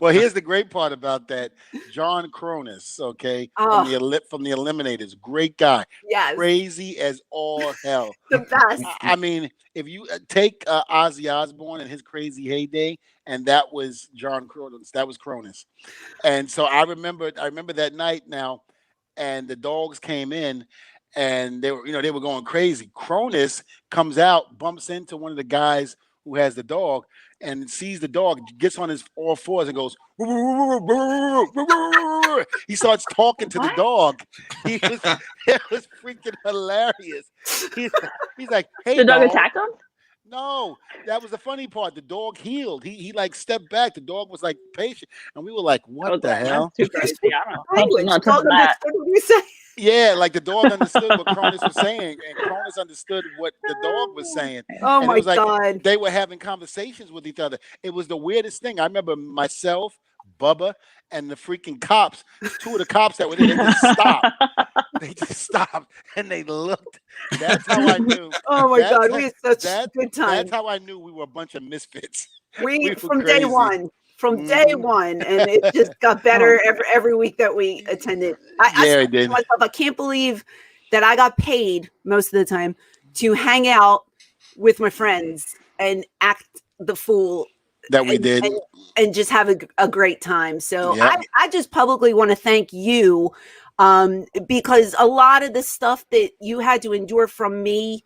Well, here's the great part about that. John Cronus, okay, Oh, from the Eliminators, great guy, yes, crazy as all hell. the best. I mean, if you take Ozzy Osbourne and his crazy heyday, and that was John Cronus, that was Cronus. And so I remember that night now, and the dogs came in, and they were going crazy. Cronus comes out, bumps into one of the guys who has the dog, and sees the dog, gets on his all fours and goes. He starts talking to the dog. It was freaking hilarious. He's like, "Hey, the dog dog." attacked him? No, that was the funny part. The dog healed. He like stepped back. The dog was like patient, and we were like, "What the hell?" Too crazy. I don't know. Language. Not Dog that. understood what you say. Yeah, like the dog understood what Cronus was saying, and Cronus understood what the dog was saying. Oh And it my was like God. they were having conversations with each other. It was the weirdest thing. I remember myself, Bubba, and the freaking cops. Two of the cops that were there, they just stopped. They just stopped and they looked. That's how I knew. Oh my God, we had such good time. That's how I knew we were a bunch of misfits. We were from crazy. day one. From day one, and it just got better every week that we attended. I Yeah, said it did. to myself, I can't believe that I got paid most of the time to hang out with my friends and act the fool That we did. and just have a great time. So Yep. I just publicly want to thank you because a lot of the stuff that you had to endure from me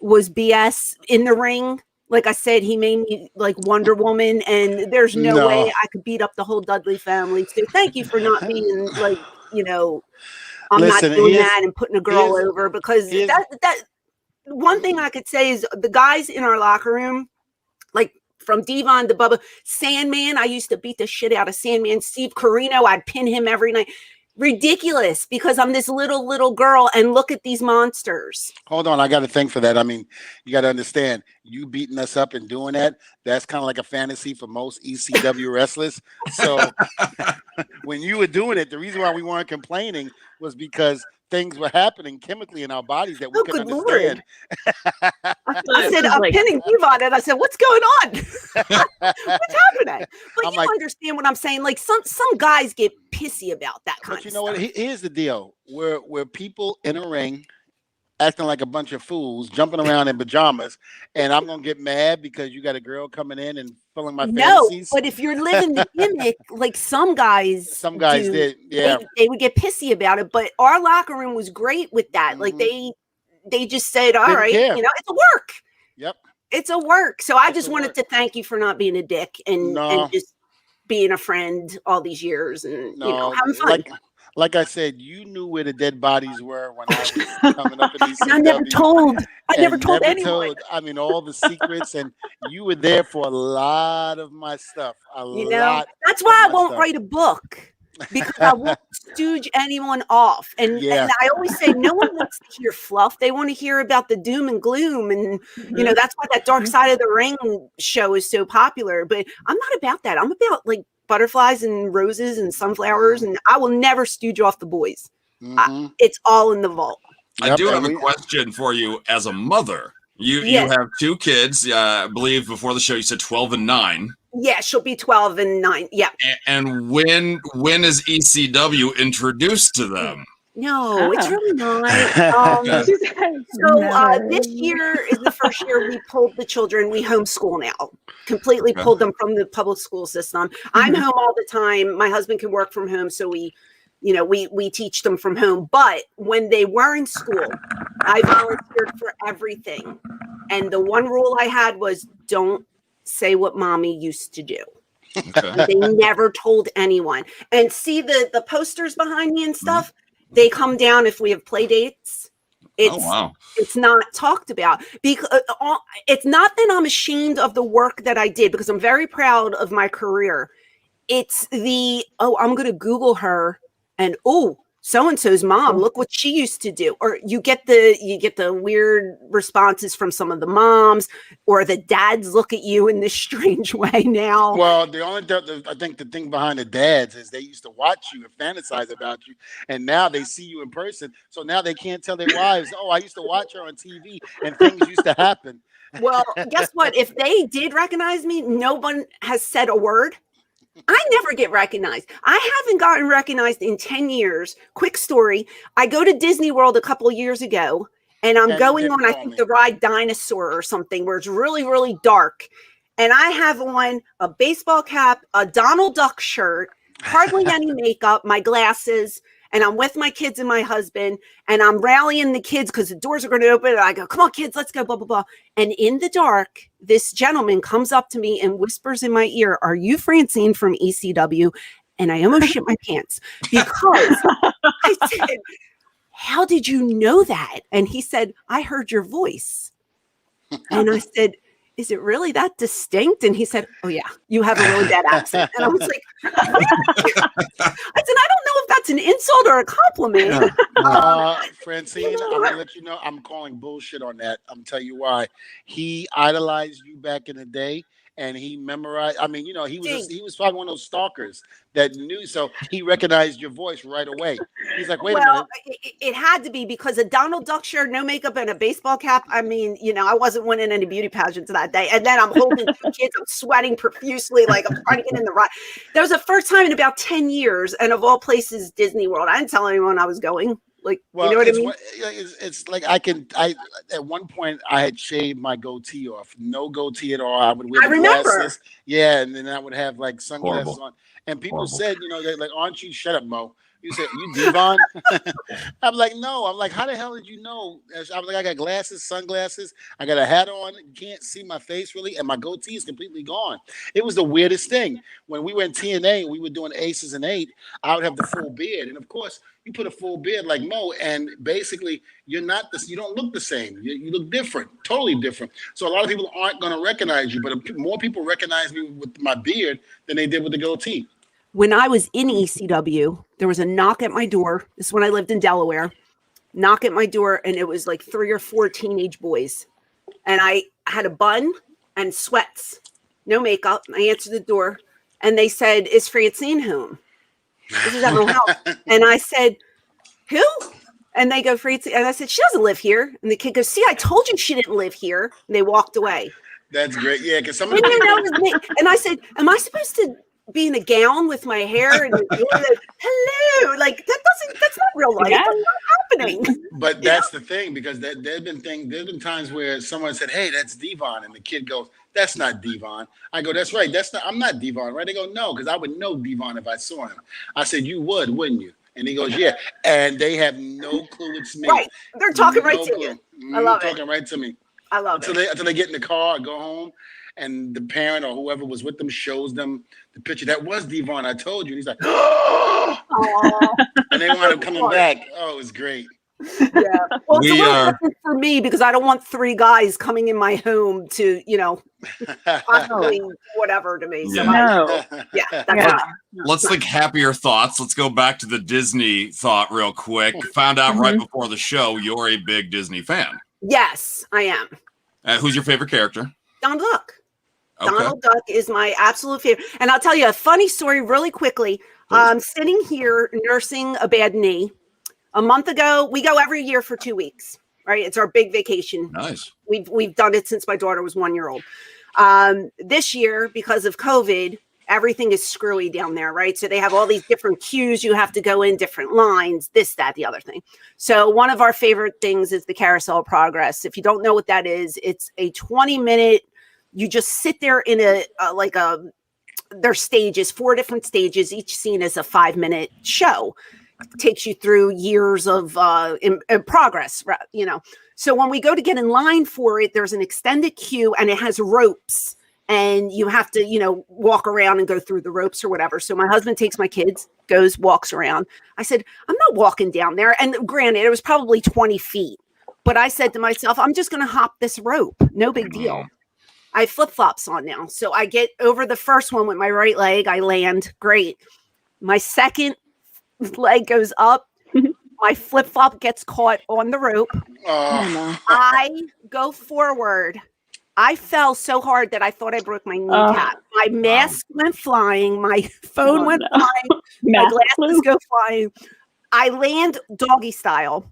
was BS in the ring. Like I said, he made me like Wonder Woman, and there's no way I could beat up the whole Dudley family. So thank you for not being like, I'm Listen, not doing that and putting a girl over, because that one thing I could say is the guys in our locker room, like from Dvon to Bubba, Sandman, I used to beat the shit out of Sandman. Steve Carino, I'd pin him every night. Ridiculous, because I'm this little girl, and look at these monsters. Hold on, I got to think for that. I mean, you got to understand, you beating us up and doing that's kind of like a fantasy for most ECW wrestlers. So when you were doing it, the reason why we weren't complaining was because things were happening chemically in our bodies that we couldn't understand. I said, I'm pinning Dvon, and I said, what's going on? What's happening? But you understand what I'm saying? Like some guys get pissy about that kind of stuff. But you know what? Here's the deal. We're people in a ring acting like a bunch of fools, jumping around in pajamas, and I'm gonna get mad because you got a girl coming in and filling my fantasies. But if you're living the gimmick, like some guys did, yeah, they would get pissy about it. But our locker room was great with that. Mm-hmm. Like they just said, all right, it's a work. Yep, it's a work. So I just wanted to thank you for not being a dick and just being a friend all these years and having fun. Like I said, you knew where the dead bodies were when I was coming up in these. I never told anyone. I mean, all the secrets, and you were there for a lot of my stuff. That's why I won't write a book, because I won't stooge anyone off. And I always say, no one wants to hear fluff. They want to hear about the doom and gloom. And, that's why that Dark Side of the Ring show is so popular. But I'm not about that. I'm about like butterflies and roses and sunflowers, and I will never stooge off the boys. It's all in the vault. I do have a question for you as a mother. You have two kids. I believe before the show you said 12 and 9. Yeah, she'll be 12 and 9. Yeah. And when is ECW introduced to them? No, it's really not. This year is the first year we pulled the children. We homeschool now. Completely pulled them from the public school system. I'm home all the time. My husband can work from home, so we teach them from home. But when they were in school, I volunteered for everything. And the one rule I had was, don't say what mommy used to do. Okay. They never told anyone. And see the posters behind me and stuff? They come down if we have play dates. It's not talked about, because it's not that I'm ashamed of the work that I did, because I'm very proud of my career. It's I'm going to Google her and so-and-so's mom, look what she used to do. Or you get the weird responses from some of the moms, or the dads look at you in this strange way now. Well, I think the thing behind the dads is they used to watch you and fantasize about you, and now they see you in person. So now they can't tell their wives, "Oh, I used to watch her on TV, and things used to happen." Well, guess what? If they did recognize me, no one has said a word. I never get recognized. I haven't gotten recognized in 10 years. Quick story. I go to Disney World a couple of years ago, and I'm going on, I think, the ride Dinosaur or something, where it's really, really dark. And I have on a baseball cap, a Donald Duck shirt, hardly any makeup, my glasses, and I'm with my kids and my husband, and I'm rallying the kids because the doors are going to open. And I go, come on, kids, let's go, blah, blah, blah. And in the dark, this gentleman comes up to me and whispers in my ear, are you Francine from ECW? And I almost shit my pants because I said, how did you know that? And he said, I heard your voice. And I said, is it really that distinct? And he said, oh yeah, you have a really bad accent. And I was like, I said, I don't know if that's an insult or a compliment. Francine, I'm gonna let you know I'm calling bullshit on that. I'm tell you why. He idolized you back in the day, and he memorized. I mean, he was probably one of those stalkers that knew, so he recognized your voice right away. He's like, wait a minute. It had to be because a Donald Duck shirt, no makeup, and a baseball cap. I mean, I wasn't winning any beauty pageants that day. And then I'm holding two kids. I'm sweating profusely, like I'm trying to get in the ride. That was the first time in about 10 years, and of all places, Disney World. I didn't tell anyone I was going. Like, you know what I mean? It's like I at one point I had shaved my goatee off, no goatee at all. I would wear glasses, yeah, and then I would have like sunglasses on. And people said, they're like, aren't you? Shut up, Mo. You said, you Dvon? I'm like, no. I'm like, how the hell did you know? I was like, I got glasses, sunglasses. I got a hat on. You can't see my face really. And my goatee is completely gone. It was the weirdest thing. When we were in TNA and we were doing Aces and 8, I would have the full beard. And of course, you put a full beard like Mo, and basically you don't look the same. You look different, totally different. So a lot of people aren't going to recognize you, but more people recognize me with my beard than they did with the goatee. When I was in ECW, there was a knock at my door. This is when I lived in Delaware. Knock at my door, and it was like 3 or 4 teenage boys. And I had a bun and sweats, no makeup. I answered the door, and they said, is Francine home? This is at my house. And I said, who? And they go, Francine. And I said, she doesn't live here. And the kid goes, see, I told you she didn't live here. And they walked away. That's great. Yeah, because some of the And I said, am I supposed to be in a gown with my hair and hello, like that's not real life. That's not happening. But that's the thing, because there's been times where someone said, hey, that's Dvon, and the kid goes, that's not Dvon. I go, that's right, I'm not Dvon, right? They go, no, because I would know Dvon if I saw him. I said, you would, wouldn't you? And he goes, yeah. And they have no clue it's me. Right, they're talking right to you. I love it. Talking right to me. I love it. Until they get in the car or go home, and the parent or whoever was with them shows them the picture. That was Dvon, I told you. And he's like, oh! And they want him coming back. Oh, it was great. Yeah. Well, it's a little different for me because I don't want 3 guys coming in my home to, possibly whatever to me. So that's Let's think happier thoughts. Let's go back to the Disney thought real quick. Found out right before the show you're a big Disney fan. Yes, I am. Who's your favorite character? Donald Duck. Okay. Donald Duck is my absolute favorite. And I'll tell you a funny story really quickly. I'm sitting here nursing a bad knee. A month ago, we go every year for 2 weeks, right? It's our big vacation. Nice. We've done it since my daughter was 1 year old. This year, because of COVID, everything is screwy down there, right? So they have all these different queues. You have to go in different lines, this, that, the other thing. So one of our favorite things is the Carousel of Progress. If you don't know what that is, it's a 20-minute, you just sit there in there's stages, 4 different stages. Each scene is a 5-minute show. It takes you through years of in progress, So when we go to get in line for it, there's an extended queue and it has ropes. And you have to, walk around and go through the ropes or whatever. So my husband takes my kids, walks around. I said, I'm not walking down there. And granted, it was probably 20 feet. But I said to myself, I'm just going to hop this rope. No big deal. I have flip-flops on now. So I get over the first one with my right leg. I land. Great. My second leg goes up. My flip flop gets caught on the rope. Oh, no. I go forward. I fell so hard that I thought I broke my kneecap. My mask went flying. My phone went flying. My glasses go flying. I land doggy style.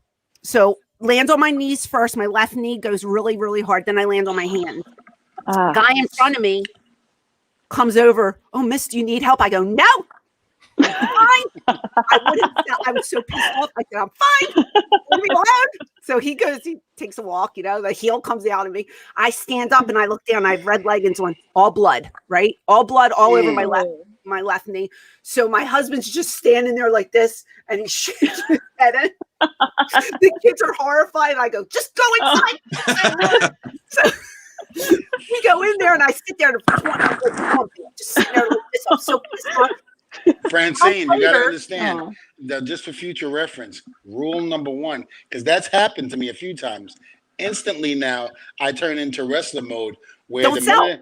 So land on my knees first. My left knee goes really, really hard. Then I land on my hand. Guy in front of me comes over. Oh, miss, do you need help? I go, no. I'm fine. I was so pissed off. I said, I'm fine. Leave me alone. So he takes a walk, the heel comes out of me. I stand up and I look down. I have red leggings on, all blood, right? All blood all over my left knee. So my husband's just standing there like this and he's shaking his head. The kids are horrified. I go, just go inside. So we go in there and I sit there just sitting there like this. I'm so pissed off. Francine, you got to understand that just for future reference, rule number 1, because that's happened to me a few times. Instantly now, I turn into wrestler mode where don't sell.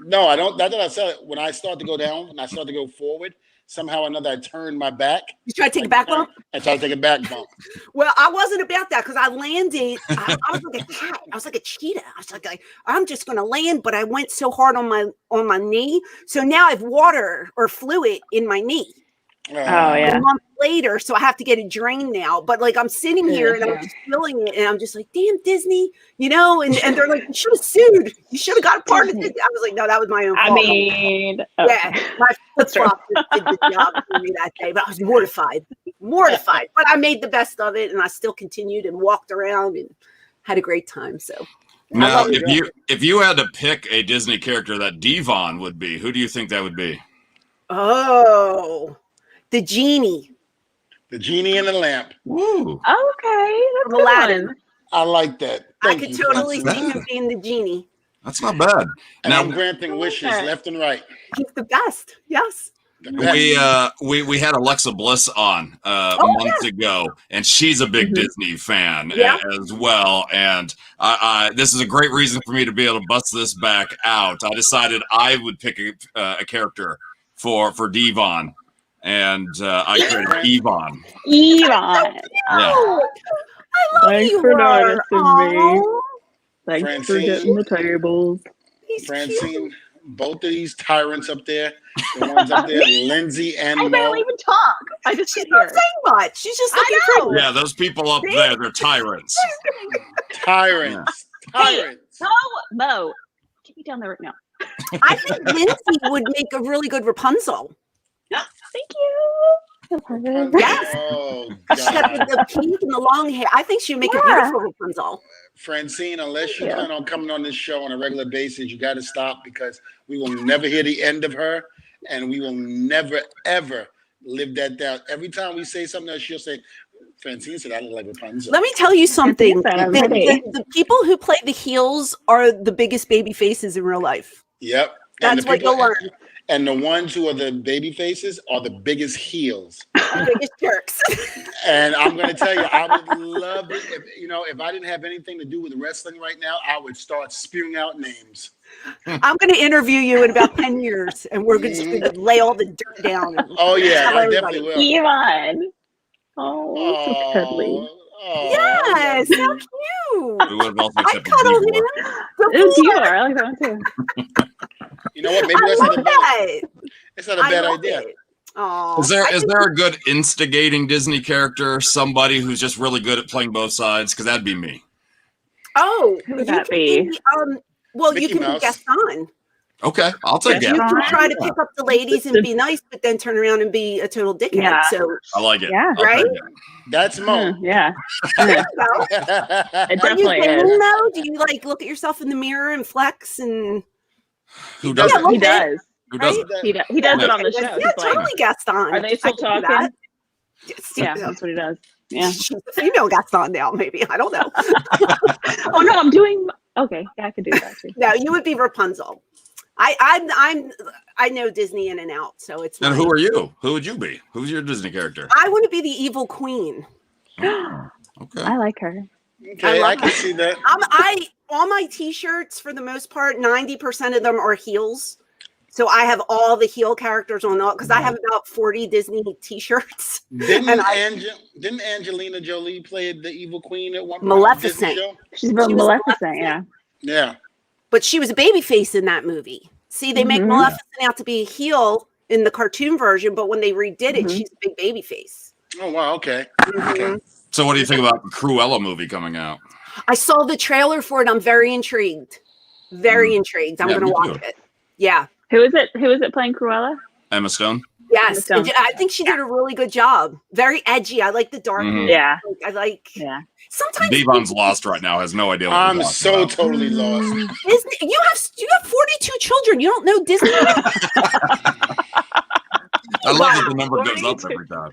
No, I don't. Not that I sell it. When I start to go down and I start to go forward, somehow or another I turn my back. You try to take a back bump? I try to take a back bump. Well, I wasn't about that because I landed. I was like a cat. I was like a cheetah. I was like, I'm just going to land, but I went so hard on my knee. So now I have water or fluid in my knee. A month later, so I have to get it drained now. But like I'm sitting here and I'm just feeling it, and I'm just like, damn Disney, and they're like, you should have sued. You should have got a part of it. I was like, no, that was my own fault. I mean, my flip flop did the job for me that day, but I was mortified. But I made the best of it, and I still continued and walked around and had a great time. So now, if you had to pick a Disney character that Dvon would be, who do you think that would be? Oh. The genie. The genie in the lamp. Woo. Okay. That's Aladdin. I like that. I could totally see him being the genie. That's not bad. And now, I'm granting wishes left and right. He's the best. Yes. We had Alexa Bliss on months ago, and she's a big Disney fan as well. And this is a great reason for me to be able to bust this back out. I decided I would pick a character for Dvon. And I created Dvon. Yeah. I love Thanks you. For noticing me. Thanks Francine, for getting the tables. Francine, both of these tyrants up there, the ones up there, Lindsay and I barely even talk. I just sit here. She's not saying much. She's just looking pretty. Yeah, those people up there, they're tyrants. Tyrants. Hey, Mo, get me down there right now. I think Lindsay would make a really good Rapunzel. Thank you. Yes. Oh, she's got the pink and the long hair. I think she would make a beautiful Rapunzel. Francine, unless you plan on coming on this show on a regular basis, you got to stop because we will never hear the end of her, and we will never, ever live that down. Every time we say something else, she'll say, Francine said I look like Rapunzel. Let me tell you something. The people who play the heels are the biggest baby faces in real life. Yep. That's what you'll learn. And the ones who are the baby faces are the biggest heels. The biggest jerks. And I'm going to tell you, I would love it. If I didn't have anything to do with wrestling right now, I would start spewing out names. I'm going to interview you in about 10 years, and we're just going to lay all the dirt down. Oh, yeah, I definitely will. Dvon. Oh, so cuddly. Oh, yes, so cute. I cuddle him. You are. I like that one too. You know what? Maybe that's not a bad. It's not a bad idea. Oh, is there a good instigating Disney character? Somebody who's just really good at playing both sides? Because that'd be me. Oh, who would that be? Well, Mickey you can Mouse. be Gaston. Okay, I'll take that. You can try to pick up the ladies and be nice, but then turn around and be a total dickhead. Yeah. So I like it. Yeah, right. That's Mo. Yeah. It definitely is. Though? Do you look at yourself in the mirror and flex and? Who does? He does. Who does? He does it on the show. Yeah, totally Gaston. Are they still talking? Yeah, that's what he does. Yeah, she's a female Gaston now. Maybe I don't know. Oh no, I'm doing. Okay, yeah, I could do that too. No, you would be Rapunzel. I know Disney in and out, so it's. And who are you? Who would you be? Who's your Disney character? I want to be the evil queen. Okay, I like her. Okay, I can see that. All my T-shirts, for the most part, 90% of them are heels. So I have all the heel characters on all because I have about 40 Disney T-shirts. Didn't Angelina Jolie play the evil queen at one point? Maleficent. She's from Maleficent, yeah. Yeah. But she was a baby face in that movie. See, they make Maleficent out to be a heel in the cartoon version, but when they redid it, she's a big baby face. Oh wow, okay. Okay. So what do you think about the Cruella movie coming out? I saw the trailer for it. I'm very intrigued. Very intrigued. I'm going to watch it. Yeah. Who is it? Who is it playing Cruella? Emma Stone? Yes. I think she did a really good job. Very edgy. I like the dark. Yeah. I like. Yeah. Sometimes Devon's lost right now. Has no idea. What I'm so totally lost. Disney, you have 42 children. You don't know Disney? I love that the number goes up every time.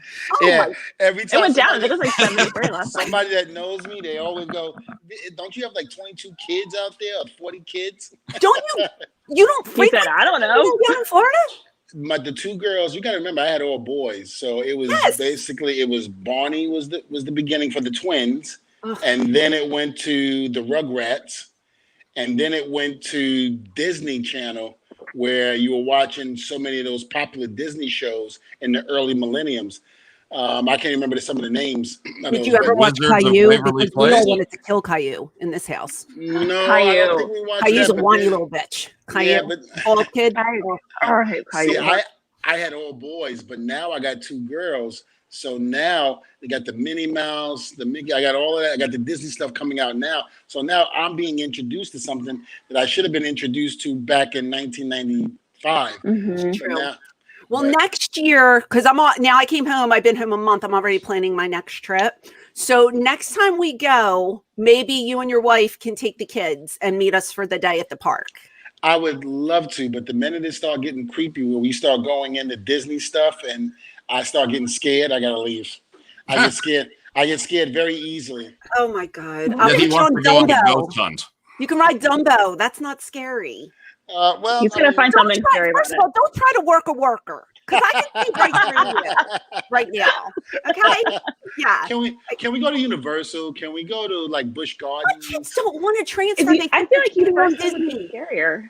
Every time it went down. It was like 73 last time. Somebody that knows me, they always go, "Don't you have like 22 kids out there, or 40 kids?" Don't you? You don't. He said, "I don't know." Down in Florida. The two girls, you got to remember, I had all boys, so it was basically Barney was the beginning for the twins, and then it went to the Rugrats, and then it went to Disney Channel, where you were watching so many of those popular Disney shows in the early millenniums. I can't remember some of the names. Did you ever watch Caillou? Because we all wanted to kill Caillou in this house. No, I don't think we watched Caillou's that, a whiny little bitch. Caillou, old kid. I hate Caillou. See, I had all boys, but now I got two girls. So now they got the Minnie Mouse, the Mickey. I got all of that. I got the Disney stuff coming out now. So now I'm being introduced to something that I should have been introduced to back in 1995. True. Well, next year, because I came home. I've been home a month. I'm already planning my next trip. So next time we go, maybe you and your wife can take the kids and meet us for the day at the park. I would love to, but the minute it start getting creepy, when we start going into Disney stuff and I start getting scared, I gotta leave. I get scared. I get scared very easily. Oh my God! Yeah, he wants to go on the ghost hunt. You can ride Dumbo. That's not scary. Well, he's gonna find something scary. First of all, don't try to work a worker, because I can see right through you right now. Okay? Yeah. Can we go to Universal? Can we go to like Busch Gardens? My kids don't want to transfer. I feel like Universal would be scarier.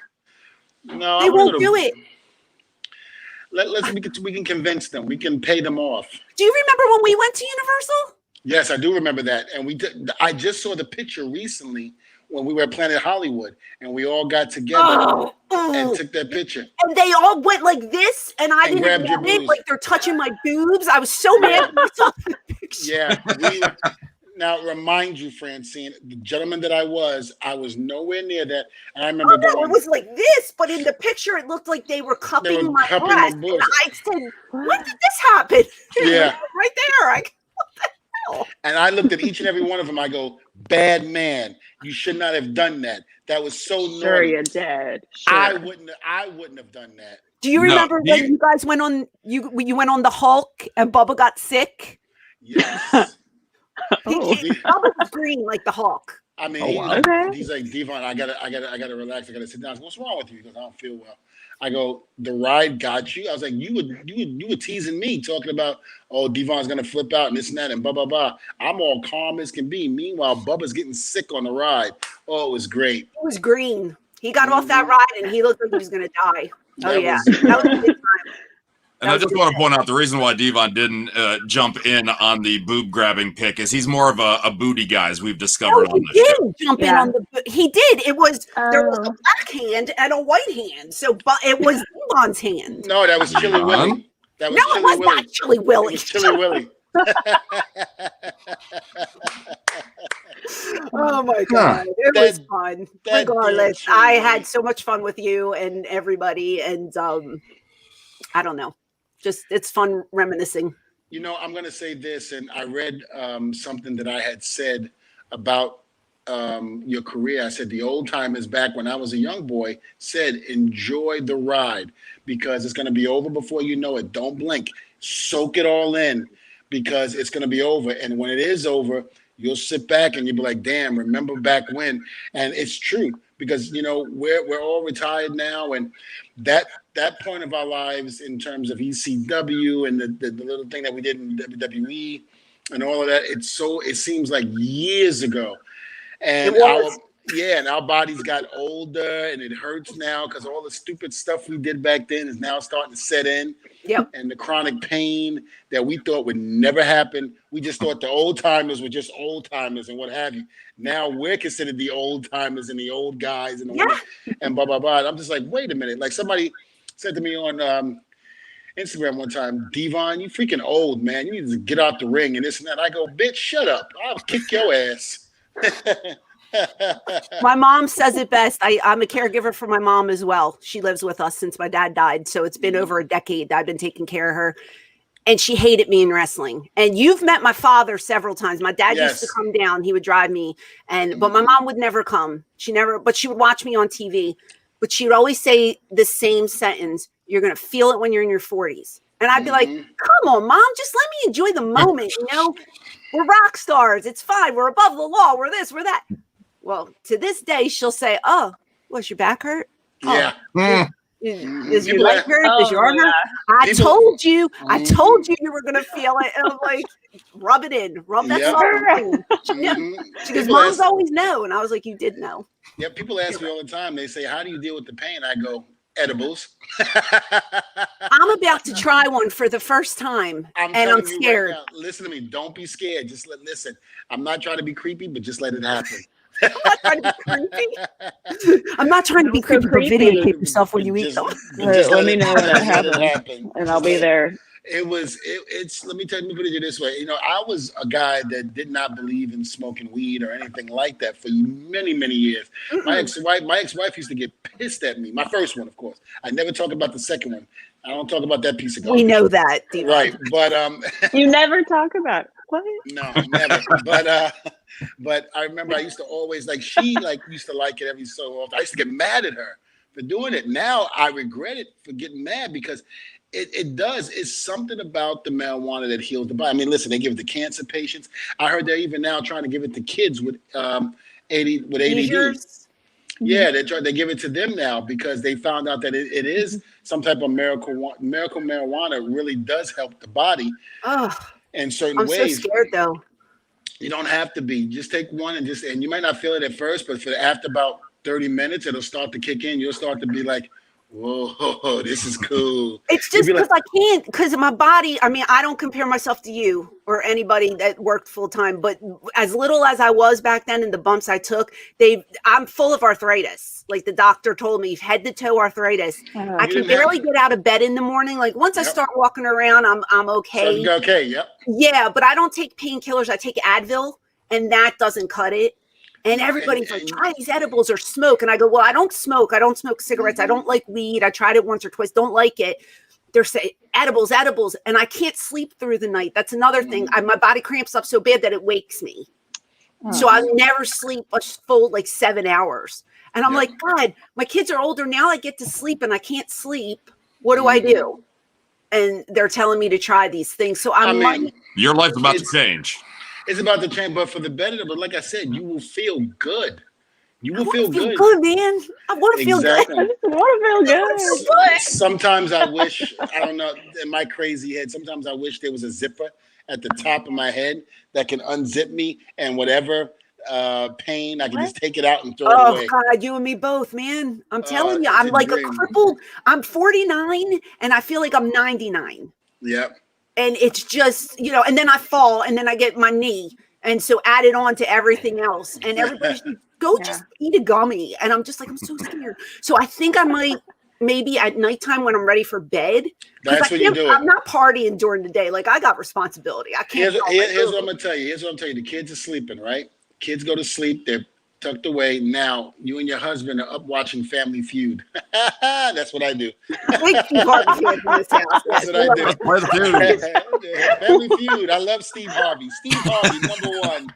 No, they won't do it. We can convince them. We can pay them off. Do you remember when we went to Universal? Yes, I do remember that. And I just saw the picture recently when we were at Planet Hollywood, and we all got together and took that picture. And they all went like this, and I didn't grab it. Like they're touching my boobs. I was so mad when I saw the picture. Yeah. Now, remind you, Francine, the gentleman that I was nowhere near that. And I remember it was like this, but in the picture, it looked like they were cupping my breast. And I said, when did this happen? Yeah. Right there. What the hell? And I looked at each and every one of them. I go, bad man. You should not have done that. That was so naughty. Sure, you did. Sure. I wouldn't have done that. Do you remember when you guys went on you went on the Hulk and Bubba got sick? Yes. Bubba was green like the Hulk. I mean, he's like, Dvon, I gotta relax. I gotta sit down. What's wrong with you? Because I don't feel well. I go, the ride got you. I was like, you were teasing me, talking about, Devon's gonna flip out and this and that and blah blah blah. I'm all calm as can be. Meanwhile, Bubba's getting sick on the ride. Oh, it was great. It was green. He got off that ride and he looked like he was gonna die. That was a good time. And I just want to point out the reason why Dvon didn't jump in on the boob grabbing pick is he's more of a booty guy, as we've discovered on the show. Jump in on he did. It was there was a black hand and a white hand, so it was Devon's hand. No, that was Chili Willy. It was not Chili Willy. It was Chili Willy. Oh my God, it was fun. Regardless, I had so much fun with you and everybody, and I don't know. Just it's fun reminiscing. You know, I'm going to say this, and I read something that I had said about your career. I said the old timers back when I was a young boy said, enjoy the ride because it's going to be over before you know it. Don't blink. Soak it all in because it's going to be over. And when it is over, you'll sit back and you'll be like, damn, remember back when? And it's true because, you know, we're all retired now. And that point of our lives in terms of ECW and the little thing that we did in WWE and all of that, it seems like years ago. And Yeah, and our bodies got older, and it hurts now because all the stupid stuff we did back then is now starting to set in. Yep. And the chronic pain that we thought would never happen. We just thought the old timers were just old timers and what have you. Now we're considered the old timers and the old guys and the women and blah blah blah. I'm just like, wait a minute. Like somebody said to me on Instagram one time, Dvon, you freaking old, man. You need to get out the ring and this and that. I go, bitch, shut up. I'll kick your ass. My mom says it best. I'm a caregiver for my mom as well. She lives with us since my dad died. So it's been over a decade that I've been taking care of her. And she hated me in wrestling. And you've met my father several times. My dad used to come down. He would drive me. But my mom would never come. But she would watch me on TV. But she would always say the same sentence. You're going to feel it when you're in your 40s. And I'd be like, come on, mom, just let me enjoy the moment. You know, we're rock stars. It's fine. We're above the law. We're this, we're that. Well, to this day, she'll say, oh, was your back hurt? Yeah. Oh, is your leg hurt? Does your arm hurt? I told you you were going to feel it. And I'm like, rub it in. Rub that salt in. She goes, moms always know. And I was like, you did know. Yeah, people ask me all the time. They say, how do you deal with the pain? I go, edibles. I'm about to try one for the first time, and I'm scared. Right now, listen to me. Don't be scared. Just listen. I'm not trying to be creepy, but just let it happen. I'm not trying to be creepy, but videotape yourself when you eat them. Let me know when that happens, and I'll be there. It's let me put it this way. You know, I was a guy that did not believe in smoking weed or anything like that for many, many years. My ex-wife used to get pissed at me. My first one, of course. I never talk about the second one. I don't talk about that piece of garbage. We know that, right? But you never talk about it. What? No, never. But I remember I used to always she used to like it every so often. I used to get mad at her for doing it. Now I regret it for getting mad because it's something about the marijuana that heals the body. I mean, listen, they give it to cancer patients. I heard they're even now trying to give it to kids with ADD. Yeah, they give it to them now because they found out that it is some type of miracle marijuana really does help the body in certain ways. I'm so scared though. You don't have to be. Just take one and you might not feel it at first, but after about 30 minutes, it'll start to kick in. You'll start to be like, whoa, this is cool. It's just because I can't, because of my body. I mean, I don't compare myself to you or anybody that worked full time, but as little as I was back then and the bumps I took, I'm full of arthritis. Like the doctor told me, head to toe arthritis. I can barely get out of bed in the morning. Like once I start walking around, I'm okay. Okay, yep. Yeah, but I don't take painkillers. I take Advil, and that doesn't cut it. And everybody's like, try these edibles or smoke. And I go, well, I don't smoke. I don't smoke cigarettes. I don't like weed. I tried it once or twice. Don't like it. They're saying edibles. And I can't sleep through the night. That's another thing. My body cramps up so bad that it wakes me. So I never sleep a full 7 hours. And I'm like, God, my kids are older now. I get to sleep and I can't sleep. What do I do? And they're telling me to try these things. So your life's about to change. It's about to change, but for the better. But like I said, you will feel good. You will feel good. Man. I want to feel good. I just want to feel good. Sometimes I wish, I don't know, in my crazy head, sometimes I wish there was a zipper at the top of my head that can unzip me and whatever pain, I can just take it out and throw it away. Oh, God, you and me both, man. I'm telling you, I'm like a crippled. I'm 49 and I feel like I'm 99. Yep. And it's just, and then I fall and then I get my knee. And so add it on to everything else. And everybody's like, go just eat a gummy. And I'm just like, I'm so scared. So I think I might maybe at nighttime when I'm ready for bed. That's what you do. I'm not partying during the day. Like I got responsibility. I can't. Here's what I'm going to tell you. The kids are sleeping, right? Kids go to sleep. They're tucked away. Now you and your husband are up watching Family Feud. That's what I do. That's what I do. Family Feud. I love Steve Harvey. Steve Harvey, number one.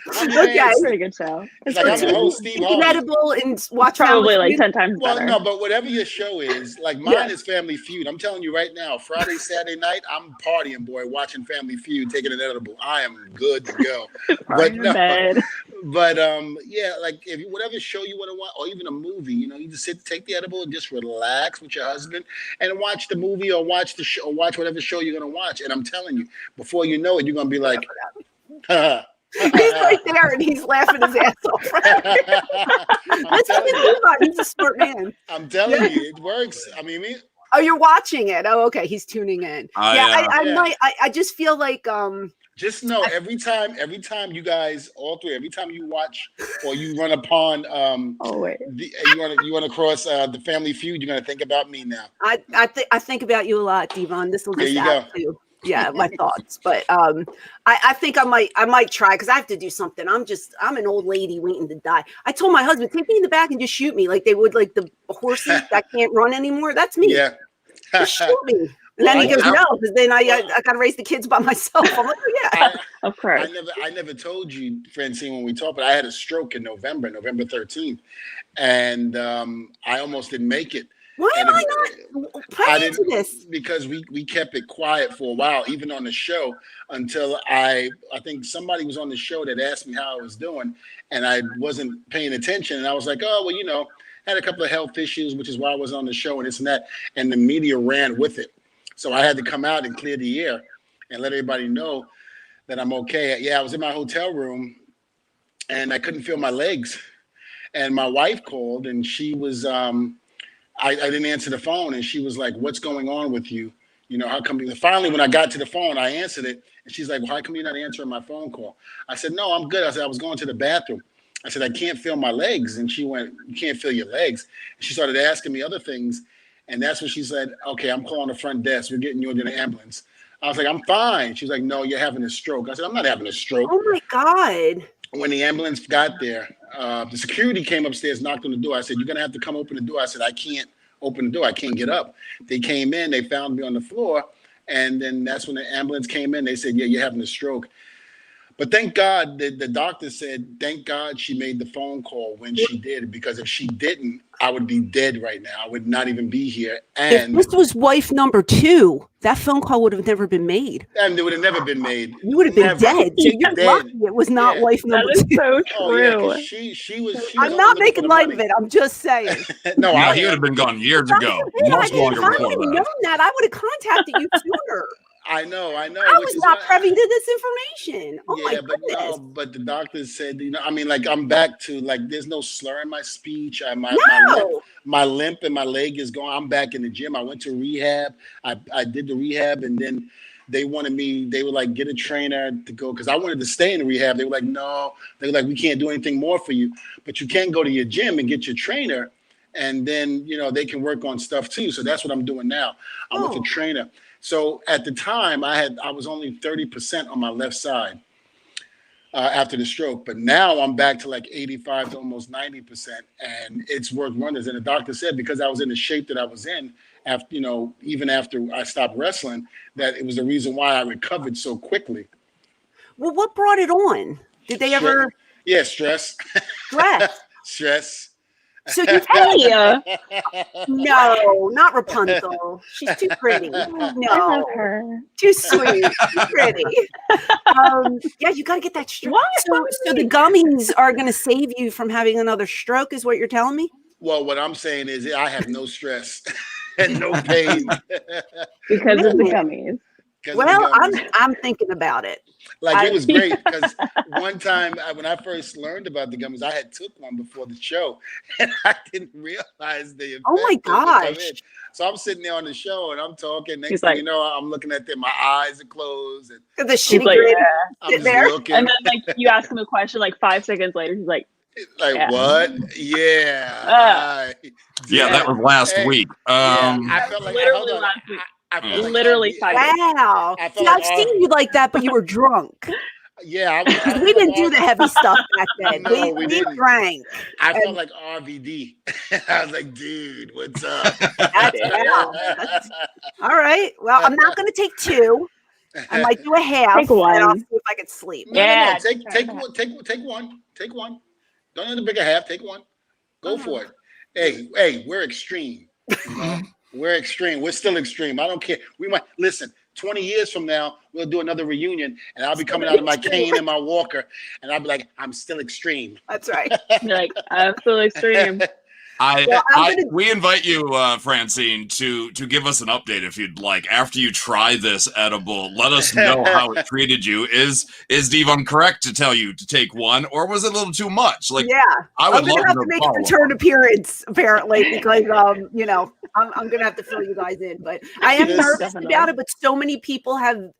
It's a pretty good show. It's like I'm the whole Steve Harvey. Edible and watch probably like 10 times better. Well, no, but whatever your show is, like mine is Family Feud. I'm telling you right now, Friday, Saturday night, I'm partying, boy, watching Family Feud, taking an edible. I am good to go. But like whatever show you want to watch, or even a movie, you just take the edible and just relax with your husband and watch the movie or watch the show or watch whatever show you're gonna watch. And I'm telling you, before you know it, you're gonna be like, He's right there and he's laughing his ass off. Let's look at Dvon. He's a smart man. I'm telling you, it works. I mean, oh, you're watching it. Oh, okay. He's tuning in. I just feel like just know every time you guys, all three, every time you watch or you run upon you run across the Family Feud, you're gonna think about me now. I think about you a lot, Dvon. This will just add to my thoughts. But I think I might try because I have to do something. I'm an old lady waiting to die. I told my husband, take me in the back and just shoot me like they would like the horses that can't run anymore. That's me. Yeah. Just shoot me. And then he goes, no, because then I got to raise the kids by myself. I'm like, oh, yeah. Of course. I never told you, Francine, when we talked, but I had a stroke in November 13th. And I almost didn't make it. Why am I not praying to this? Because we kept it quiet for a while, even on the show, until I think somebody was on the show that asked me how I was doing, and I wasn't paying attention. And I was like, oh, well, had a couple of health issues, which is why I was on the show and this and that. And the media ran with it. So I had to come out and clear the air and let everybody know that I'm okay. Yeah, I was in my hotel room and I couldn't feel my legs. And my wife called and she was, I didn't answer the phone and she was like, what's going on with you? How come? Finally, when I got to the phone, I answered it. And she's like, well, how come you're not answering my phone call? I said, no, I'm good. I said, I was going to the bathroom. I said, I can't feel my legs. And she went, you can't feel your legs. And she started asking me other things. And that's when she said, okay, I'm calling the front desk. We're getting you into the ambulance. I was like, I'm fine. She was like, no, you're having a stroke. I said, I'm not having a stroke. Oh, my God. When the ambulance got there, the security came upstairs, knocked on the door. I said, you're going to have to come open the door. I said, I can't open the door. I can't get up. They came in. They found me on the floor. And then that's when the ambulance came in. They said, yeah, you're having a stroke. But thank God the doctor said, thank God she made the phone call when she did, because if she didn't, I would be dead right now. I would not even be here. And if this was wife number 2, that phone call would have never been made. And it would have never been made. You would have been dead. So you're lucky it was not wife number 2. That is so true. Oh, yeah, she was I'm not making light of it. I'm just saying. No, he would have been gone years ago. Much longer before that. If I had known that, I would have contacted you sooner. I know. I was not privy to this information. Oh my goodness. But the doctors said, I'm back to there's no slur in my speech. My limp and my leg is gone. I'm back in the gym. I went to rehab. I did the rehab, and then they wanted me. They were like, get a trainer to go, because I wanted to stay in the rehab. They were like, no. They were like, we can't do anything more for you, but you can go to your gym and get your trainer, and then they can work on stuff too. So that's what I'm doing now. I'm with a trainer. So at the time, I was only 30% on my left side after the stroke, but now I'm back to 85 to almost 90%, and it's worked wonders. And the doctor said, because I was in the shape that I was in after, even after I stopped wrestling, that it was the reason why I recovered so quickly. Well, what brought it on? Did they ever? Yeah, stress. Stress. Stress. So you no, not Rapunzel. She's too pretty. No, I love her. Too sweet. Too pretty. Yeah, you got to get that stroke. So the gummies are going to save you from having another stroke, is what you're telling me? Well, what I'm saying is I have no stress and no pain because of the gummies. Well, I'm thinking about it. It was great because one time when I first learned about the gummies, I had took one before the show and I didn't realize the effect. Oh my gosh. So I'm sitting there on the show and I'm talking. Next thing you know, I'm looking at them. My eyes are closed. And the shitty grin. I'm just looking. And then you ask him a question 5 seconds later, he's like, what? Yeah. Yeah, that was last week. I felt like literally last week. Literally 5 minutes. Wow. I've seen you like that, but you were drunk. Yeah. We didn't do the heavy stuff back then. No, we drank. I felt like RVD. I was like, dude, what's up? All right. Well, I'm not going to take 2. I might do a half. Take 1. And I'll see if I can sleep. No, take one. Take one. Don't need a bigger half. Take one. Go for it. Hey, we're extreme. We're extreme. We're still extreme. I don't care. We might listen. 20 years from now, we'll do another reunion, and I'll be coming out of my cane and my walker, and I'll be like, I'm still extreme. That's right. You're like, I'm still extreme. We invite you, Francine, to give us an update if you'd like. After you try this edible, let us know how it treated you. Is Dvon correct to tell you to take one, or was it a little too much? Like, yeah, I'm gonna have to make a return appearance apparently because I'm gonna have to fill you guys in. But I am nervous about it. But so many people have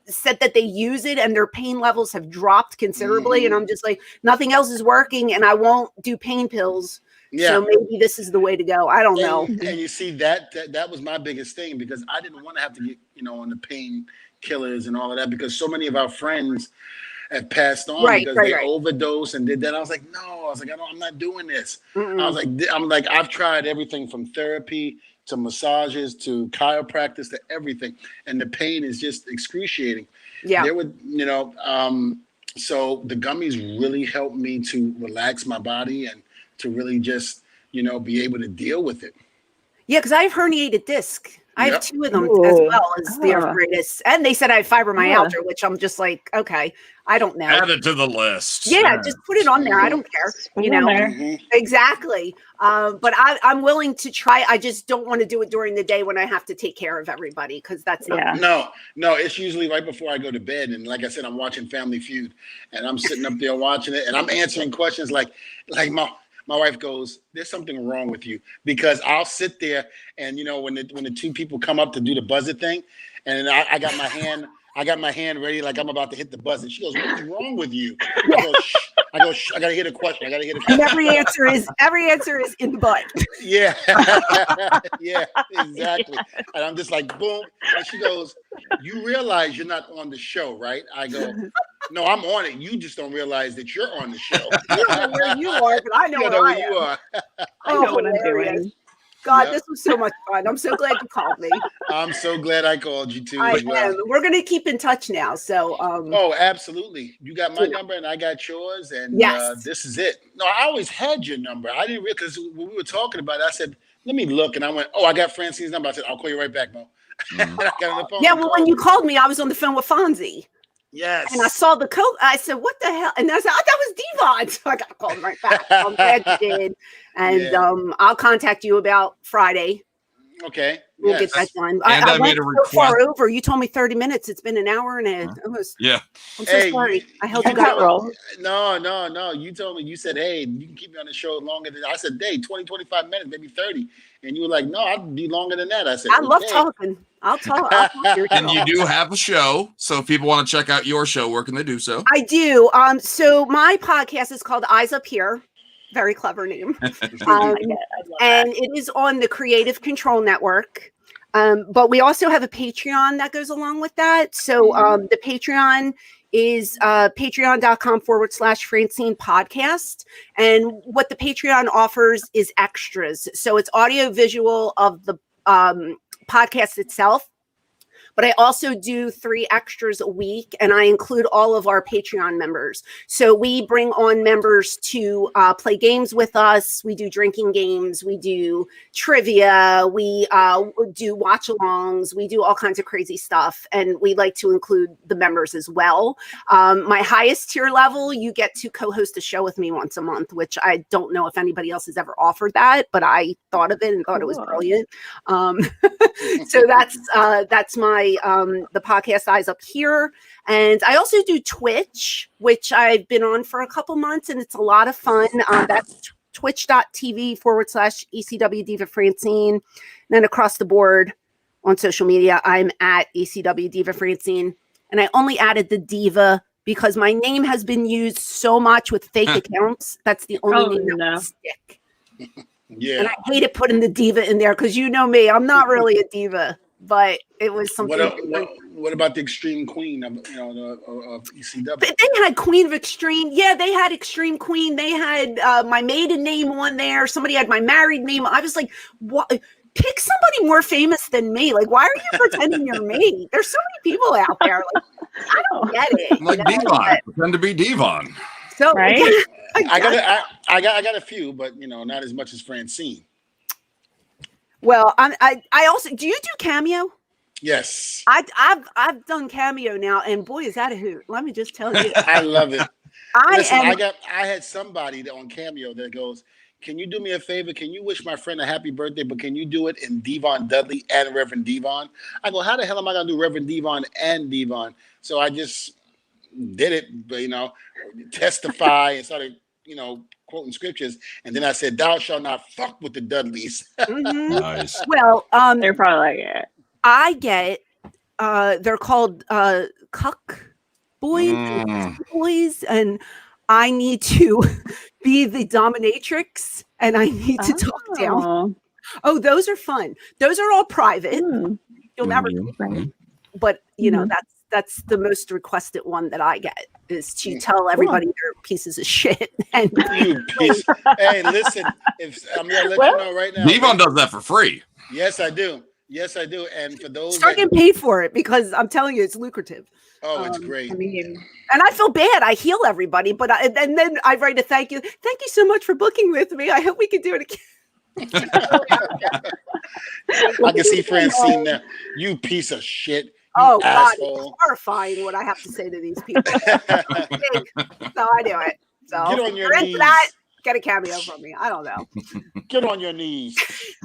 said that they use it and their pain levels have dropped considerably, and I'm just like, nothing else is working, and I won't do pain pills. Yeah. So maybe this is the way to go. I don't know. And you see that was my biggest thing, because I didn't want to have to get on the pain killers and all of that, because so many of our friends have passed on because they overdosed and did that. I was like, no, I'm not doing this. I'm like, I've tried everything from therapy to massages to chiropractic to everything, and the pain is just excruciating. Yeah. There would, so the gummies really helped me to relax my body and to really just, be able to deal with it. Yeah, because I have herniated disc. I have 2 of them as well as the arthritis. And they said I have fibromyalgia, which I'm just like, okay, I don't know. Add it to the list. Yeah, just put it on there. I don't care. Exactly. But I'm willing to try. I just don't want to do it during the day when I have to take care of everybody, because that's not. No, it's usually right before I go to bed. And like I said, I'm watching Family Feud, and I'm sitting up there watching it, and I'm answering questions like my wife goes, there's something wrong with you, because I'll sit there and, when the 2 people come up to do the buzzer thing, and I got my hand ready, like I'm about to hit the buzzer. She goes, what's wrong with you? I go, I gotta hear the question. And every answer is in the butt. Yeah. Yeah, exactly. And I'm just like, boom. And she goes, you realize you're not on the show, right? I go, no, I'm on it. You just don't realize that you're on the show. You don't know where you are, but I know where you are. I know what I'm doing. God, this was so much fun. I'm so glad you called me. I'm so glad I called you too. I am. We're going to keep in touch now. So, oh, absolutely. You got my number and I got yours, and this is it. No, I always had your number. I didn't because when we were talking about it, I said, let me look, and I went, oh, I got Francine's number. I said, I'll call you right back, Mo. I got on the phone. Yeah, well, when you called me, I was on the phone with Fonzie. Yes. And I saw the code. I said, what the hell? And I said, oh, that was Dvon. So I got to call him right back. I'm glad you did. And I'll contact you about Friday. Okay. We'll get that done. I went so far over. You told me 30 minutes. It's been an hour and a half. I'm so sorry. I held you guys roll. No. You told me, you said, hey, you can keep me on the show longer than I said, 20, 25 minutes, maybe 30. And you were like, no, I'd be longer than that. I said, I love talking. I'll talk. And you do have a show. So if people want to check out your show, where can they do so? I do. So my podcast is called Eyes Up Here. Very clever name. And it is on the Creative Control Network. But we also have a Patreon that goes along with that. So the Patreon is patreon.com/Francine podcast. And what the Patreon offers is extras. So it's audio visual of the podcast itself. But I also do 3 extras a week, and I include all of our Patreon members. So we bring on members to play games with us. We do drinking games. We do trivia. We do watch-alongs. We do all kinds of crazy stuff, and we like to include the members as well. My highest tier level, you get to co-host a show with me once a month, which I don't know if anybody else has ever offered that, but I thought of it and thought it was brilliant. So that's my the podcast Eyes Up Here. And I also do Twitch, which I've been on for a couple months, and it's a lot of fun. That's twitch.tv/ECW Diva Francine. And then across the board on social media, I'm at ECW Diva Francine. And I only added the Diva because my name has been used so much with fake accounts. That's the only name that will stick. Yeah. And I hated putting the Diva in there because you know me, I'm not really a diva. But it was something. What about the Extreme Queen of ECW? But they had Queen of Extreme. Yeah, they had Extreme Queen. They had my maiden name on there. Somebody had my married name. I was like, what? Pick somebody more famous than me. Like, why are you pretending you're me? There's so many people out there. Like, I don't get it. Like Dvon. Pretend to be Dvon. So right? Yeah, I got a few, but not as much as Francine. Well, I also do. You do Cameo? Yes. I've done Cameo now, and boy, is that a hoot! Let me just tell you. I love it. I had somebody on Cameo that goes, can you do me a favor? Can you wish my friend a happy birthday, but can you do it in Dvon Dudley and Reverend Dvon? I go, how the hell am I going to do Reverend Dvon and Dvon? So I just did it, but, testify and started, quoting scriptures. And then I said, thou shalt not fuck with the Dudleys. Nice. Well, They're probably like it. I get, they're called cuck boys, and boys, and I need to be the dominatrix, and I need to talk down. Oh, those are fun. Those are all private. You'll never, but that's the most requested one that I get is to tell everybody they're pieces of shit. And you piece. Hey, listen, I'm gonna let you know right now. Dvon does that for free. Yes, I do. Yes, I do. And for those start getting paid for it because I'm telling you, it's lucrative. Oh, it's great. I mean, and I feel bad. I heal everybody, but and then I write a thank you. Thank you so much for booking with me. I hope we can do it again. I can see Francine now. You piece of shit. Oh God, asshole. it's horrifying what I have to say to these people. So I do it. So get on your if you're knees. into that, get a cameo from me. I don't know. Get on your knees.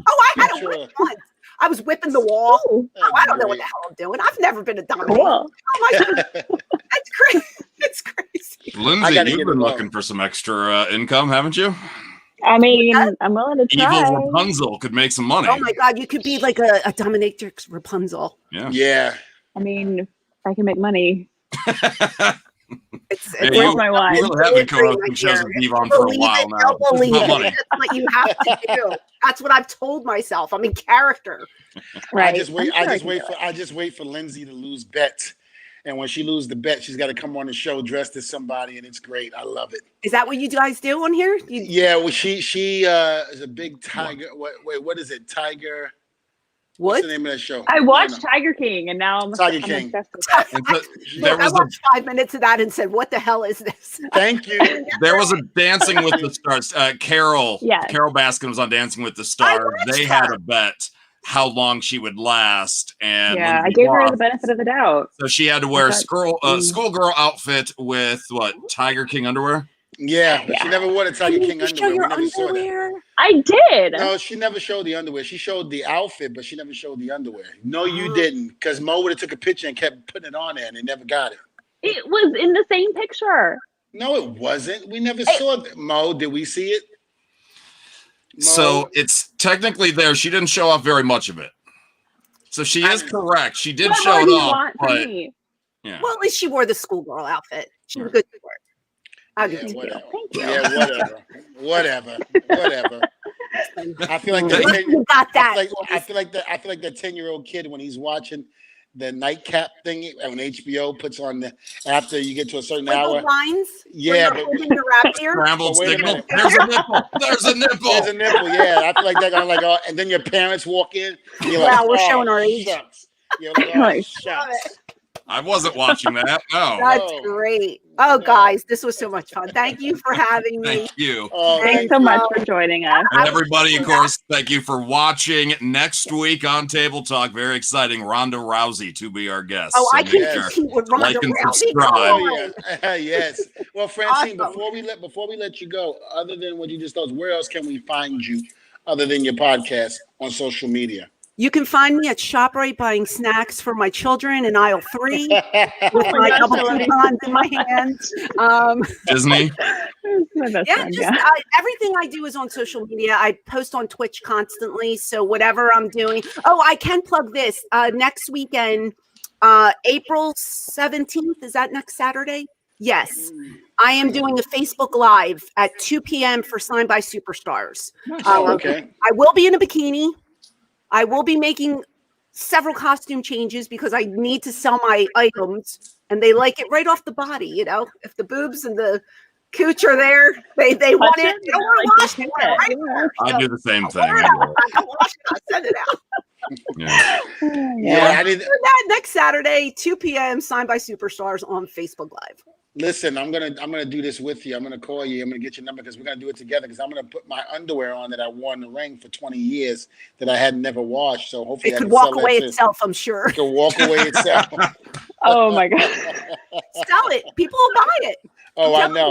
Oh, I had a whip once. I was whipping the wall. Ooh. Oh, I don't know what the hell I'm doing. I've never been a dominator. Cool. Oh my God, that's crazy. It's crazy. Lindsay, you've been looking for some extra income, haven't you? I mean, I'm willing to try. Evil Rapunzel could make some money. Oh my God, you could be like a dominatrix Rapunzel. Yeah. Yeah. I mean, if I can make money. It's Where's my wife? You really have been co-hosting shows with Dvon for a while now. Don't believe It's not it. money. That's what you have to do. That's what I've told myself. I'm in character. Right. I just wait for Lindsay to lose bets. And when she loses the bet, she's got to come on the show dressed as somebody, and it's great. I love it. Is that what you guys do on here? Yeah, well, she is a big tiger. What is it? Tiger. What's the name of that show? I watched Tiger King, and now I'm King. obsessed with that. I watched 5 minutes of that and said, "What the hell is this?" Thank you. There was a Dancing with the Stars. Carol Baskin was on Dancing with the Stars. They had a bet how long she would last, and I gave her the benefit of the doubt. So she had to wear a schoolgirl outfit with Tiger King underwear. Yeah, but she never wore the Tiger King underwear. Show your we never saw underwear. that. I did. No, she never showed the underwear. She showed the outfit, but she never showed the underwear. No, you didn't, because Mo would have took a picture and kept putting it on there, and they never got it. It was in the same picture. No, it wasn't. We never saw it. Mo, did we see it? Mo? So it's technically there. She didn't show off very much of it. So she is correct. She did show it off, but yeah. Well, at least she wore the schoolgirl outfit. She was good for it. I'll give it whatever. Thank you. Yeah, whatever. I feel like I feel like that 10-year-old kid when he's watching the nightcap thing when HBO puts on after you get to a certain hour. The lines. Yeah, but scrambled signal. There's a nipple. There's a nipple. There's a nipple. Yeah, I feel like that. I'm like, oh, and then your parents walk in. And you're like, we're showing our age. Shucks. You're like, shucks. I wasn't watching that. No. That's great. Oh, guys, this was so much fun. Thank you for having me. Thank you. Thanks so much for joining us. And everybody, of course, thank you for watching. Next week on Table Talk, very exciting, Ronda Rousey to be our guest. Oh, so I can compete with Ronda like and Rousey. subscribe. Oh, yeah. Yes. Well, Francine, Awesome. before we let you go, other than what you just told us, where else can we find you other than your podcast on social media? You can find me at ShopRite buying snacks for my children in aisle 3 with my double coupons in my hand. Disney. Everything I do is on social media. I post on Twitch constantly, so whatever I'm doing. Oh, I can plug this. Next weekend, April 17th, is that next Saturday? Yes. I am doing a Facebook Live at 2 p.m. for Signed by Superstars. Okay. I will be in a bikini. I will be making several costume changes because I need to sell my items, and they like it right off the body. You know, if the boobs and the cooch are there, they want it. They don't want to wash it. Right? I do the same thing. I send it out. Yeah. I did. Next Saturday, 2 p.m. Signed by Superstars on Facebook Live. Listen, I'm gonna do this with you. I'm gonna call you. I'm gonna get your number because we're gonna do it together. Because I'm gonna put my underwear on that I wore in the ring for 20 years that I had never washed. So hopefully it could walk away itself. I'm sure. It could walk away itself. Oh my God! Sell it. People will buy it. Oh, I know.